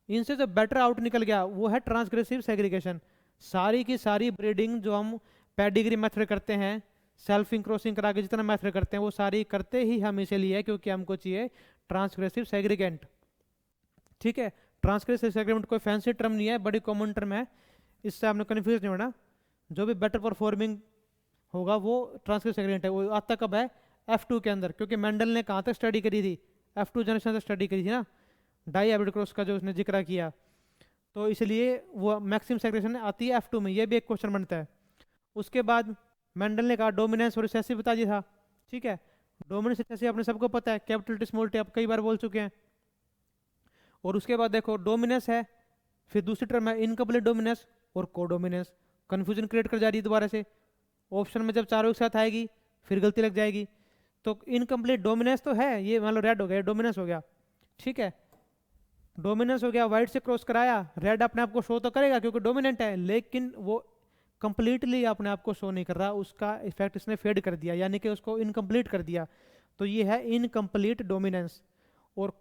इनसे जो बेटर आउट निकल गया, वो है ट्रांसग्रेसिव सेग्रीगेशन। सारी की सारी ब्रीडिंग जो हम पेडिग्री मेथड करते हैं, सेल्फ इंक्रोसिंग करा के जितना मेथड करते हैं, वो सारी करते ही हम इसीलिए क्योंकि हमको चाहिए ट्रांसग्रेसिव सेग्रीगेंट, ठीक है। ट्रांसग्रेसिव सेग्रीगेंट कोई फैंसी टर्म नहीं है, बड़ी कॉमन टर्म है। इससे आपने कन्फ्यूज नहीं होना। जो भी बेटर परफॉर्मिंग होगा वो ट्रांसक्रिप्शन सेग्रीगेंट है, वो आता कब है, F2 के अंदर, क्योंकि मेंडल ने कहाँ तक स्टडी करी थी, F2 जनरेशन तक स्टडी करी थी ना, डाई हाइब्रिड क्रॉस का जो उसने जिक्र किया, तो इसलिए वो मैक्सिमम सेग्रीगेशन आती है F2 में, ये भी एक क्वेश्चन बनता है। उसके बाद मेंडल ने कहा डोमिनेंस और रिसेसिव बता दिया था, ठीक है। डोमिनेंस रिसेसिव अपने सबको पता है, कैपिटल टी स्मॉल टी आप कई बार बोल चुके हैं। और उसके बाद देखो डोमिनेंस है, फिर दूसरी टर्म है इनकम्प्लीट डोमिनेंस और कोडोमिनेंस, कंफ्यूजन क्रिएट कर जा रही है दोबारा से। ऑप्शन में जब चारों एक साथ आएगी फिर गलती लग जाएगी। तो इनकम्प्लीट डोमिनेंस तो है, ये मान लो रेड हो गया, डोमिनेंस हो गया, ठीक है। डोमिनेंस हो गया, व्हाइट से क्रॉस कराया, रेड अपने आप को शो तो करेगा क्योंकि डोमिनेंट है, लेकिन वो कंप्लीटली अपने आप को शो नहीं कर रहा, उसका इफेक्ट इसने फेड कर दिया, यानी कि उसको इनकम्प्लीट कर दिया। तो ये है इनकम्प्लीट डोमिनेंस। और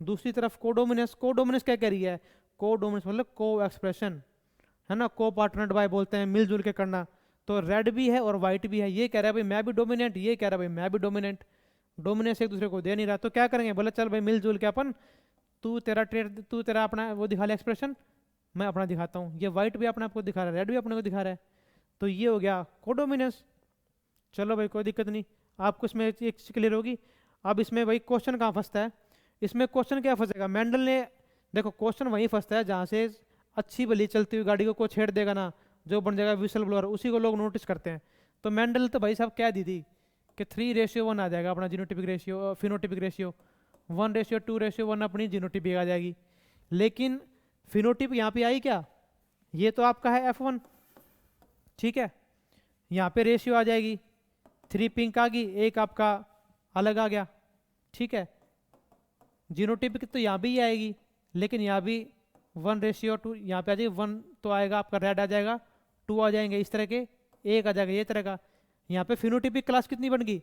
दूसरी तरफ कोडोमिनेंस, कोडोमिनेंस क्या कह रही है, कोडोमिनेंस मतलब को एक्सप्रेशन है ना, को पार्टनर बाय बोलते हैं, मिलजुल के करना। तो रेड भी है और वाइट भी है, ये कह रहा है भाई मैं भी डोमिनेंट, ये कह रहा है भाई मैं भी डोमिनेंट, डोमिनेंस एक दूसरे को दे नहीं रहा, तो क्या करेंगे, बोले चल भाई मिलजुल के अपन, तू तेरा ट्रेड, तू तेरा अपना वो दिखा ले एक्सप्रेशन, मैं अपना दिखाता हूँ, ये वाइट भी अपने आपको दिखा रहा है, रेड भी अपने को दिखा रहा है, तो ये हो गया कोडोमिनेंस। चलो भाई कोई दिक्कत नहीं, आपको इसमें एक चीज क्लियर होगी। अब इसमें भाई क्वेश्चन कहाँ फंसता है, इसमें क्वेश्चन क्या फंसेगा, मेंडल ने, देखो क्वेश्चन वहीं फंसता है जहाँ से अच्छी भली चलती हुई गाड़ी को कोई छेड़ देगा ना, जो बन जाएगा विसल ब्लोअर, उसी को लोग नोटिस करते हैं। तो मेंडल तो भाई साहब क्या दी थी कि 3:1 आ जाएगा अपना जीनोटिपिक रेशियो, फिनोटिपिक रेशियो 1:2:1 अपनी जीनोटिपिक आ जाएगी। लेकिन फिनोटिप यहाँ पे आई क्या, ये तो आपका है F1, ठीक है, यहाँ पे रेशियो आ जाएगी, 3 पिंक आ गई, एक आपका अलग आ गया, ठीक है। जीनोटिपिक तो यहाँ भी आएगी, लेकिन यहाँ भी 1:2 यहाँ पे आ जाएगी, 1 तो आएगा आपका, रेड आ जाएगा, 2 आ जाएंगे इस तरह के, एक आ जाएगा ये तरह का। यहाँ पे फिनोटिपिक क्लास कितनी बन गई,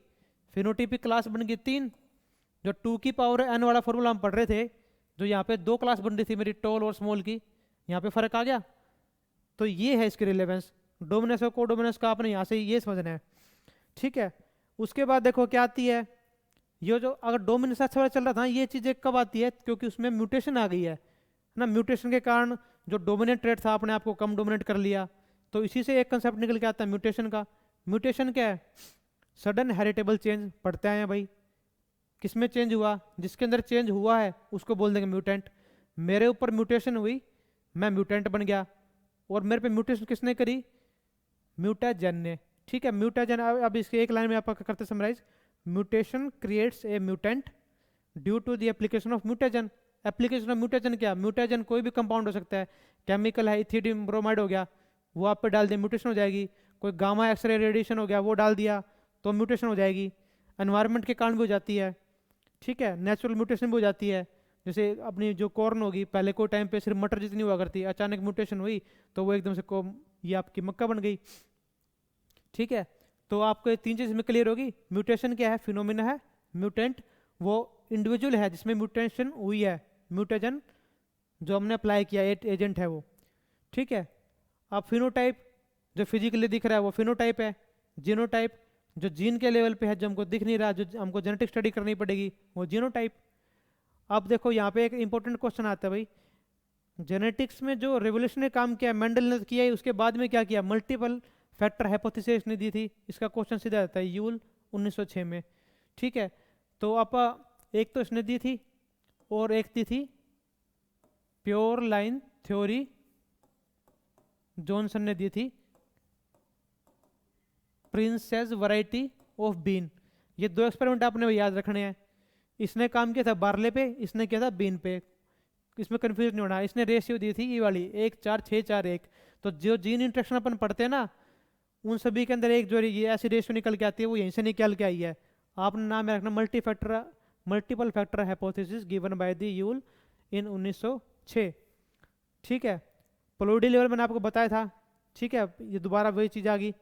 फिनोटिपिक क्लास बन गई 3, जो 2 की पावर n वाला फॉर्मूला हम पढ़ रहे थे, जो यहाँ पे 2 क्लास बन रही थी मेरी टॉल और स्मॉल की, यहाँ पे फर्क आ गया। तो ये है इसकी रिलेवेंस, डोमिनेंस और कोडोमिनेंस का आपने यहाँ से ये समझना है, ठीक है। उसके बाद देखो क्या आती है, ये जो अगर डोमिनेंस अच्छा वाला चल रहा था, ये चीज़ें कब आती है, क्योंकि उसमें म्यूटेशन आ गई है ना, म्यूटेशन के कारण जो डोमिनेंट ट्रेड था अपने आप को कम डोमिनेट कर लिया। तो इसी से एक कंसेप्ट निकल के आता है म्यूटेशन का। म्यूटेशन क्या है, सडन हेरिटेबल चेंज पढ़ते हैं भाई, किसमें चेंज हुआ, जिसके अंदर चेंज हुआ है उसको बोल देंगे म्यूटेंट। मेरे ऊपर म्यूटेशन हुई, मैं म्यूटेंट बन गया, और मेरे पे म्यूटेशन किसने करी, म्यूटाजेन ने, ठीक है। म्यूटाजेन, अब इसके एक लाइन में आप करते summarise, mutation creates a mutant due to the application of mutagen. Application of mutagen क्या, म्यूटाजेन कोई भी कंपाउंड हो सकता है, केमिकल है, इथिडियम ब्रोमाइड हो गया, वो आप पे डाल दिया म्यूटेशन हो जाएगी। कोई गामा एक्सरे रेडिएशन हो गया वो डाल दिया तो म्यूटेशन हो जाएगी। एनवायरनमेंट के कारण भी हो जाती है, ठीक है, नेचुरल म्यूटेशन भी हो जाती है। जैसे अपनी जो कॉर्न होगी, पहले कोई टाइम पे सिर्फ मटर जितनी हुआ करती है, अचानक म्यूटेशन हुई तो वो एकदम से को ये आपकी मक्का बन गई, ठीक है। तो आपको ये 3 चीज़ में क्लियर होगी, म्यूटेशन क्या है, फिनोमिना है, म्यूटेंट वो इंडिविजुअल है जिसमें म्यूटेशन हुई है, म्यूटेजन जो हमने अप्लाई किया एजेंट है वो, ठीक है। अब फिनोटाइप जो फिजिकली दिख रहा है वो फिनोटाइप है, जीनोटाइप जो जीन के लेवल पे है, जो हमको दिख नहीं रहा, जो हमको जेनेटिक स्टडी करनी पड़ेगी, वो जीनोटाइप। अब देखो यहाँ पे एक इंपॉर्टेंट क्वेश्चन आता है भाई, जेनेटिक्स में जो रेवोल्यूशनरी काम किया मेंडल ने किया है, उसके बाद में क्या किया, मल्टीपल फैक्टर हाइपोथेसिस ने दी थी, इसका क्वेश्चन सीधा आता है यूल 1906 में, ठीक है। तो आप एक तो इसने दी थी और एक दी थी प्योर लाइन थ्योरी, जॉनसन ने दी थी प्रिंसेस वैरायटी ऑफ बीन। ये 2 एक्सपेरिमेंट आपने याद रखने हैं। इसने काम किया था बार्ले पे, इसने किया था बीन पे, इसमें कंफ्यूज नहीं होना। इसने रेशियो दी थी ये वाली 1:4:6:4:1। तो जो जीन इंट्रेक्शन अपन पढ़ते हैं ना, उन सभी के अंदर एक जो ये ऐसी रेशियो निकल के आती है वो यहीं से निकल के आई है। आपने नाम रखना multiple factor hypothesis given by the Yule in 1906, ठीक है। प्लोडी लेवल मैंने आपको बताया था, ठीक है, ये दोबारा वही चीज़ आ गई,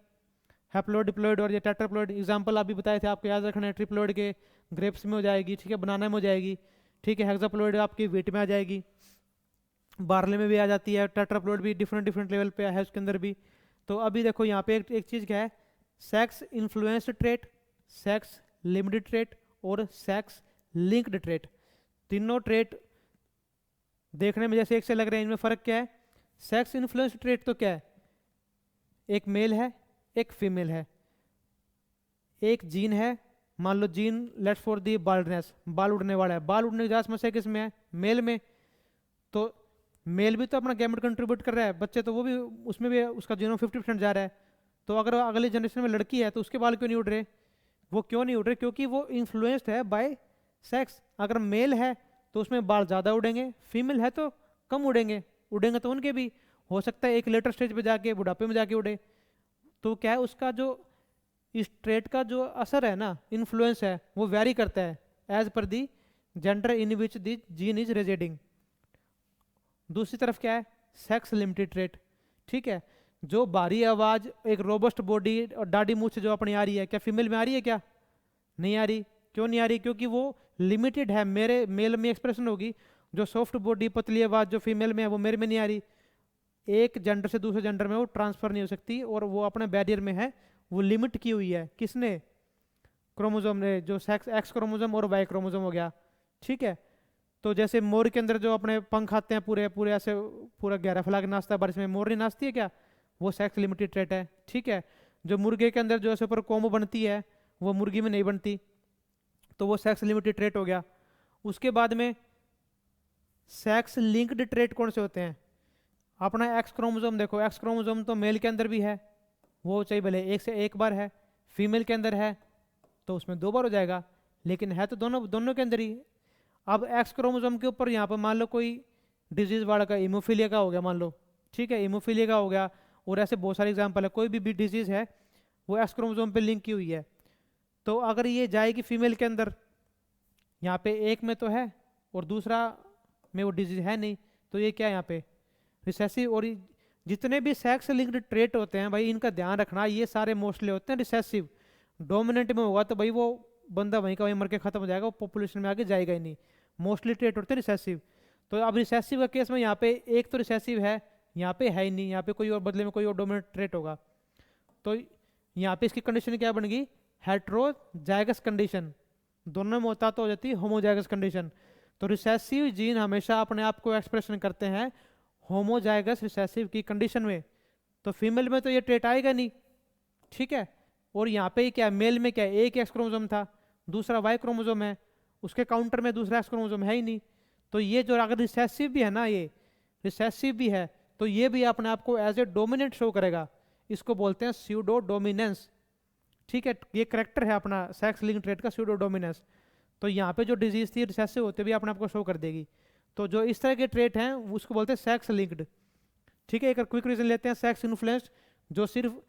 हैप्लोइड डिप्लॉइड और ये टेट्राप्लॉइड। एग्जांपल अभी बताए थे आपको याद रखना है, ट्रिप्लॉइड के ग्रेप्स में हो जाएगी, ठीक है, बनाना में हो जाएगी, ठीक है, हेक्साप्लॉइड आपकी वीट में आ जाएगी, बार्ले में भी आ जाती है, टेट्राप्लॉइड भी डिफरेंट डिफरेंट लेवल पे है उसके अंदर भी। तो अभी देखो यहाँ पे एक चीज़ क्या है, sex influenced trait, sex limited trait और सेक्स लिंक्ड ट्रेट। तीनों ट्रेट देखने में जैसे एक से लग रहे हैं, इनमें फ़र्क क्या है, सेक्स इन्फ्लुएंस ट्रेट तो क्या है, एक मेल है एक फीमेल है, एक जीन है, मान लो gene let's for the baldness, बाल उड़ने वाला है, बाल उड़ने की ज्यादा समस्या किस में है, मेल में। तो मेल भी तो अपना गैमेट कंट्रीब्यूट कर रहा है, बच्चे तो वो भी, उसमें भी उसका जीनोम 50% जा रहा है। तो अगर अगली जनरेशन में लड़की है तो उसके बाल क्यों नहीं उड़ रहे, वो क्यों नहीं उड़ रहे, क्योंकि वो इन्फ्लुएंस्ड है बाय सेक्स। अगर मेल है तो उसमें बाल ज़्यादा उड़ेंगे, फीमेल है तो कम उड़ेंगे, उड़ेंगे तो उनके भी हो सकता है एक लेटर स्टेज पे जाके बुढ़ापे में जाके उड़े। तो क्या है उसका जो इस ट्रेट का जो असर है ना, इन्फ्लुएंस है, वो वेरी करता है as per the gender in which the gene is residing. दूसरी तरफ क्या है, सेक्स लिमिटेड ट्रेट। ठीक है, जो भारी आवाज, एक रोबस्ट बॉडी और दाढ़ी मूछ जो अपनी आ रही है, क्या फीमेल में आ रही है, क्या नहीं आ रही। क्यों नहीं आ रही, क्योंकि वो लिमिटेड है, मेरे मेल में एक्सप्रेशन होगी, जो सॉफ्ट बॉडी पतली आवाज जो फीमेल में है वो मेरे में नहीं आ रही। एक जेंडर से दूसरे जेंडर में वो ट्रांसफर नहीं हो सकती, और वो अपने बैरियर में है, वो लिमिट की हुई है किसने, क्रोमोजोम ने, जो सेक्स एक्स क्रोमोजोम और वाई क्रोमोजोम हो गया। ठीक है, तो जैसे मोर के अंदर जो अपने पंख आते हैं पूरे पूरे ऐसे, पूरा गहरा फैला के नाचता है बारिश में, मोर नहीं नाचती है क्या, वो सेक्स लिमिटेड ट्रेट है। ठीक है, जो मुर्गे के अंदर जो ऐसे ऊपर कोम बनती है वो मुर्गी में नहीं बनती, तो वो सेक्स लिमिटेड ट्रेट हो गया। उसके बाद में सेक्स लिंक्ड ट्रेट कौन से होते हैं, अपना एक्स क्रोमोजोम देखो, एक्स क्रोमोजोम तो मेल के अंदर भी है, वो चाहिए भले एक से एक बार है, फीमेल के अंदर है तो उसमें 2 बार हो जाएगा, लेकिन है तो दोनों दोनों के अंदर ही। अब एक्स क्रोमोसोम के ऊपर यहाँ पर मान लो कोई डिजीज वाला का, इमोफीलिया का हो गया मान लो, ठीक है, इमोफीलिया का हो गया, और ऐसे बहुत सारे एग्जाम्पल है, कोई भी डिजीज है वो एक्स क्रोमोसोम पे लिंक की हुई है। तो अगर ये जाएगी फीमेल के अंदर, यहाँ पे एक में तो है और दूसरा में वो डिजीज है नहीं, तो ये क्या है यहाँ पे रिसेसिव। और जितने भी सेक्स लिंक्ड ट्रेट होते हैं भाई, इनका ध्यान रखना, ये सारे मोस्टली होते हैं रिसेसिव। डोमिनेंट में होगा तो भाई वो बंदा वहीं का वहीं मर के खत्म हो जाएगा, वो पॉपुलेशन में आगे जाएगा ही नहीं। मोस्टली ट्रेट होते हैं रिसेसिव। तो अब रिसेसिव का केस में यहाँ पे एक तो रिसेसिव है, यहाँ पे है ही नहीं, यहाँ पे कोई और बदले में कोई और डोमिनेंट ट्रेट होगा, तो यहाँ पे इसकी कंडीशन क्या बनेगी, हेट्रोजाइगस कंडीशन। दोनों में होता तो हो जाती है होमोजाइगस कंडीशन। तो रिसेसिव जीन हमेशा अपने आप को एक्सप्रेशन करते हैं होमोजाइगस रिसेसिव की कंडीशन में, तो फीमेल में तो ये ट्रेट आएगा नहीं। ठीक है, और यहाँ पे क्या मेल में क्या है, एक एक्स क्रोमोसोम था, दूसरा वाई क्रोमोसोम है, उसके काउंटर में दूसरा एक्स क्रोमोसोम है ही नहीं। तो ये जो अगर रिसेसिव भी है ना, ये रिसेसिव भी है, तो ये भी अपने आप को एज ए डोमिनेंट शो करेगा, इसको बोलते हैं स्यूडो डोमिनेंस। ठीक है, ये करेक्टर है अपना सेक्स लिंक ट्रेट का, स्यूडो डोमिनेंस। तो यहाँ पे जो डिजीज थी रिसेसिव होते भी अपने आप को शो कर देगी। तो जो इस तरह के ट्रेट हैं उसको बोलते हैं सेक्स लिंक्ड। ठीक है, एक क्विक रीजन लेते हैं, सेक्स इन्फ्लुएंस्ड जो सिर्फ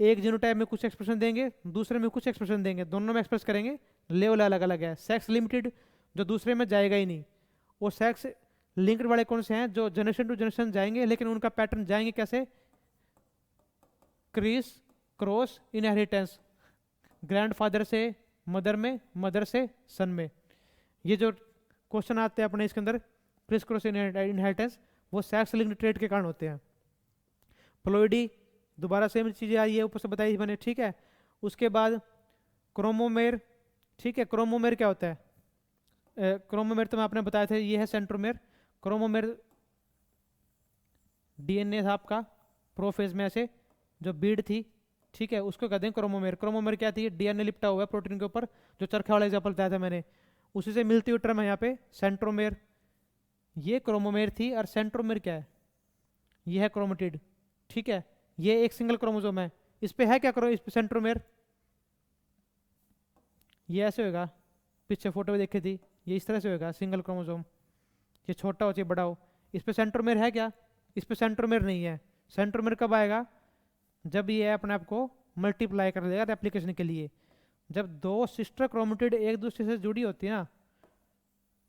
एक जीनोटाइप में कुछ एक्सप्रेशन देंगे, दूसरे में कुछ एक्सप्रेशन देंगे, दोनों में एक्सप्रेस करेंगे, लेवल अलग अलग है। सेक्स लिमिटेड जो दूसरे में जाएगा ही नहीं। वो सेक्स लिंक्ड वाले कौन से हैं, जो जनरेशन टू जनरेशन जाएंगे, लेकिन उनका पैटर्न जाएंगे कैसे, क्रिस क्रॉस इनहेरिटेंस, ग्रैंडफादर से मदर में, मदर से सन में। ये जो क्वेश्चन आते हैं अपने इसके अंदर क्रिस क्रॉस इनहेरिटेंस, वो सेक्स लिंक्ड ट्रेट के कारण होते हैं। प्लोइडी, दोबारा सेम चीज़ें आई है ऊपर से बताई मैंने। ठीक है, उसके बाद क्रोमोमेर। ठीक है, क्रोमोमेर क्या होता है, क्रोमोमेर तो मैं आपने बताया था, ये है सेंट्रोमेर। क्रोमोमेर डीएनए था आपका प्रोफेज में ऐसे जो बीड थी, ठीक है, उसको कहते हैं क्रोमोमेर। क्रोमोमेर क्या थी, डीएनए लिपटा हुआ है प्रोटीन के ऊपर, जो चरखा वाला एग्जाम्पल बताया था मैंने, उसी से मिलती हुई टर्म है यहाँ पे सेंट्रोमेर। ये क्रोमोमेर थी, और सेंट्रोमेर क्या है, ये है क्रोमेटिड। ठीक है, ये एक सिंगल क्रोमोसोम है, इस पे है क्या करो, इस पे सेंट्रोमेर, ये ऐसे होगा, पीछे फोटो में देखी थी, ये इस तरह से होगा सिंगल क्रोमोसोम, ये छोटा हो चाहे बड़ा हो। इस पे सेंट्रोमेर है क्या, इस पे सेंट्रोमेर नहीं है। सेंट्रोमेर कब आएगा, जब ये अपने आप को मल्टीप्लाई कर देगा रेप्लिकेशन के लिए। जब दो सिस्टर क्रोमेटिड एक दूसरे से जुड़ी होती है ना,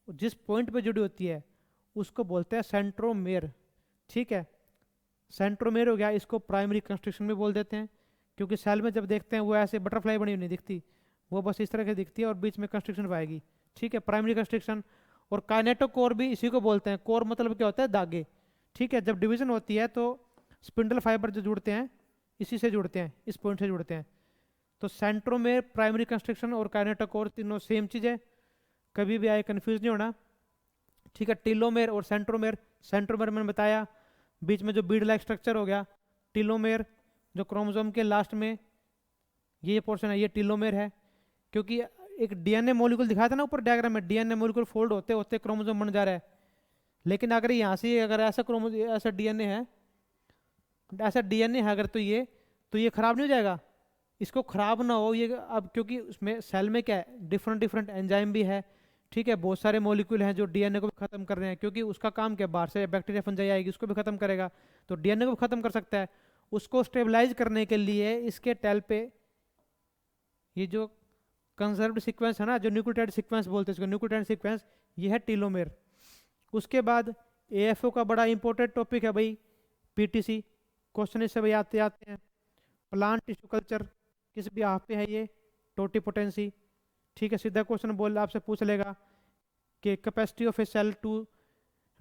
जिस पॉइंट पे जुड़ी होती है उसको बोलते हैं सेंट्रोमेर। ठीक है, सेंट्रोमेर हो गया, इसको प्राइमरी कंस्ट्रक्शन में बोल देते हैं, क्योंकि सेल में जब देखते हैं वो ऐसे बटरफ्लाई बनी हुई नहीं दिखती, वो बस इस तरह की दिखती है और बीच में कंस्ट्रक्शन पाएगी। ठीक है, प्राइमरी कंस्ट्रक्शन। और काइनेटोकोर भी इसी को बोलते हैं, कोर मतलब क्या होता है, धागे। ठीक है, जब डिवीजन होती है तो स्पिंडल फाइबर जो जुड़ते हैं इसी से जुड़ते हैं, इस पॉइंट से जुड़ते हैं। तो सेंट्रोमेर, प्राइमरी कंस्ट्रक्शन और काइनेटोकोर तीनों सेम चीज़ है, कभी भी आए कंफ्यूज नहीं होना। ठीक है, टीलोमेर और सेंट्रोमेर। सेंट्रोमेर मैंने बताया बीच में जो बीड लाइक स्ट्रक्चर हो गया, टीलोमेर, जो क्रोमोसोम के लास्ट में ये पोर्शन है, ये टीलोमेर है। क्योंकि एक डीएनए मॉलिक्यूल दिखाया था ना ऊपर डायग्राम में, डीएनए मॉलिक्यूल फोल्ड होते होते क्रोमोसोम बन जा रहा है। लेकिन अगर यहाँ से अगर ऐसा ऐसा डीएनए है, अगर तो ये खराब नहीं हो जाएगा? इसको खराब ना हो ये, अब क्योंकि उसमें सेल में क्या है, डिफरेंट डिफरेंट एंजाइम भी है, ठीक है, बहुत सारे मॉलिक्यूल हैं जो डीएनए को भी खत्म कर रहे हैं। क्योंकि उसका काम क्या, बाहर से बैक्टीरिया फंजाई आएगी उसको भी खत्म करेगा, तो डीएनए को भी खत्म कर सकता है। उसको स्टेबलाइज करने के लिए इसके टेल पे ये जो कंजर्व्ड सीक्वेंस है ना, जो न्यूक्लियोटाइड सीक्वेंस बोलते हैं इसको, न्यूक्लियोटाइड सीक्वेंस, ये है टीलोमेर। उसके बाद एएफओ का बड़ा इंपॉर्टेंट टॉपिक है भाई पीटीसी, क्वेश्चन इससे भाई आते आते हैं। प्लांट टिश्यू कल्चर किस भी आप पे है ये, टोटिपोटेंसी, ठीक है, सीधा क्वेश्चन बोल आपसे पूछ लेगा कि capacity of a cell to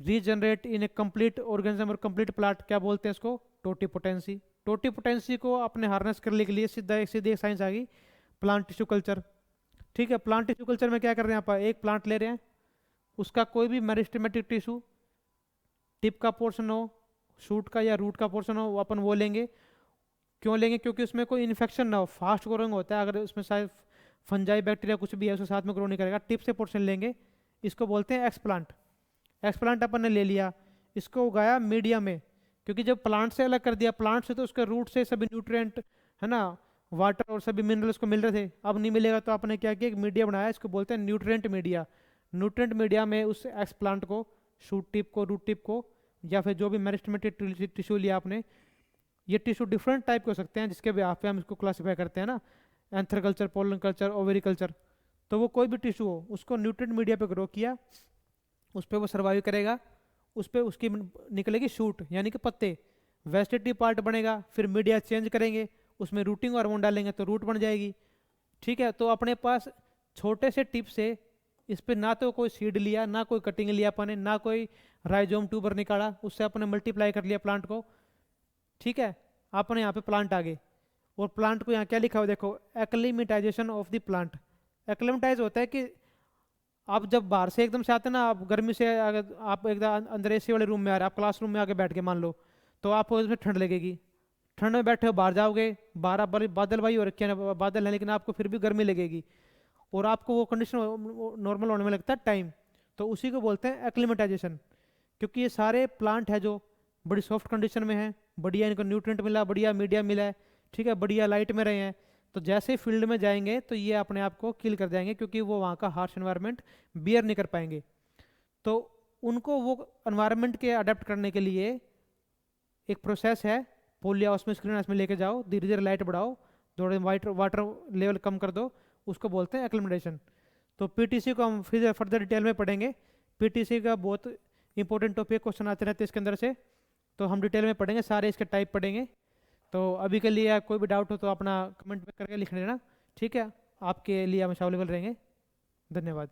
regenerate in a complete organism और कंप्लीट प्लांट, क्या बोलते हैं इसको, टोटिपोटेंसी। टोटिपोटेंसी को अपने हार्नेस करने के लिए सीधी एक साइंस आ गई, प्लांट टिश्यू कल्चर, ठीक है। प्लांट टिश्यू कल्चर में क्या कर रहे हैं आप, एक प्लांट ले रहे हैं, उसका कोई भी मेरिस्टेमेटिक टिश्यू, टिप का पोर्शन हो, शूट का या रूट का पोर्शन हो, वो अपन वो लेंगे। क्यों लेंगे, क्योंकि उसमें कोई इन्फेक्शन ना हो, फास्ट ग्रोइंग होता है, अगर उसमें शायद फंजाई बैक्टीरिया कुछ भी है उसके साथ में ग्रो नहीं करेगा। टिप से पोर्शन लेंगे, इसको बोलते हैं एक्सप्लांट। एक्सप्लांट अपन ने ले लिया, इसको उगाया मीडिया में, क्योंकि जब प्लांट से अलग कर दिया, प्लांट से तो उसके रूट से सभी न्यूट्रिएंट है ना, वाटर और सभी मिनरल्स को मिल रहे थे, अब नहीं मिलेगा, तो आपने क्या किया, एक मीडिया बनाया, इसको बोलते हैं न्यूट्रिएंट मीडिया। न्यूट्रिएंट मीडिया में उस एक्सप्लांट को, शूट टिप को, रूट टिप को, या फिर जो भी मेरिस्टेमेटिक टिश्यू लिया आपने, ये टिश्यू डिफरेंट टाइप के हो सकते हैं जिसके भी आप पे हम इसको क्लासीफाई करते हैं ना, anther culture, pollen culture, ovary culture, तो वो कोई भी टिश्यू हो उसको न्यूट्रिएंट मीडिया पे ग्रो किया, उस पर वो सर्वाइव करेगा, उस पर उसकी निकलेगी शूट यानी कि पत्ते, वेजिटेटिव पार्ट बनेगा, फिर मीडिया चेंज करेंगे, उसमें रूटिंग हार्मोन डालेंगे तो रूट बन जाएगी, ठीक है। तो अपने पास छोटे से टिप से, इस पे ना तो कोई सीड लिया, ना कोई कटिंग लिया अपन ने, ना कोई राइजोम ट्यूबर निकाला, उससे अपने मल्टीप्लाई कर लिया प्लांट को, ठीक है। अपने यहाँ पे प्लांट आ गए, और प्लांट को यहाँ क्या लिखा हुआ देखो, acclimatisation of the plant. Acclimatise होता है कि आप जब बाहर से एकदम से आते हैं ना, आप गर्मी से अगर आप एकदम अंदर एसी वाले रूम में आ रहे हैं, आप क्लासरूम में आके बैठ के मान लो, तो आपको इसमें ठंड लगेगी, ठंड में बैठे हो, बाहर जाओगे, बारह बादल भाई हो रखे हैं, बादल है लेकिन आपको फिर भी गर्मी लगेगी, और आपको वो कंडीशन नॉर्मल होने में लगता है टाइम, तो उसी को बोलते हैं एक्लिमेटाइजेशन। क्योंकि ये सारे प्लांट है जो बड़ी सॉफ्ट कंडीशन में है, बढ़िया इनको न्यूट्रिएंट मिला, बढ़िया मीडिया मिला है, ठीक है, बढ़िया लाइट में रहे हैं, तो जैसे ही फील्ड में जाएंगे तो ये अपने आप को किल कर जाएंगे, क्योंकि वो वहाँ का हार्श एनवायरनमेंट बियर नहीं कर पाएंगे। तो उनको वो एनवायरनमेंट के अडेप्ट करने के लिए एक प्रोसेस है, पोलिया उसमें स्क्रीन में लेके जाओ, धीरे धीरे लाइट बढ़ाओ, थोड़े वाटर लेवल कम कर दो, उसको बोलते हैं एक्लिमेटेशन। तो पीटीसी को हम फिर फर्दर डिटेल में पढ़ेंगे, पीटीसी का बहुत इंपॉर्टेंट टॉपिक क्वेश्चन आते रहते हैं इसके अंदर से, तो हम डिटेल में पढ़ेंगे, सारे इसके टाइप पढ़ेंगे। तो अभी के लिए कोई भी डाउट हो तो अपना कमेंट करके लिख लेना, ठीक है, आपके लिए हम अवेलेबल रहेंगे। धन्यवाद।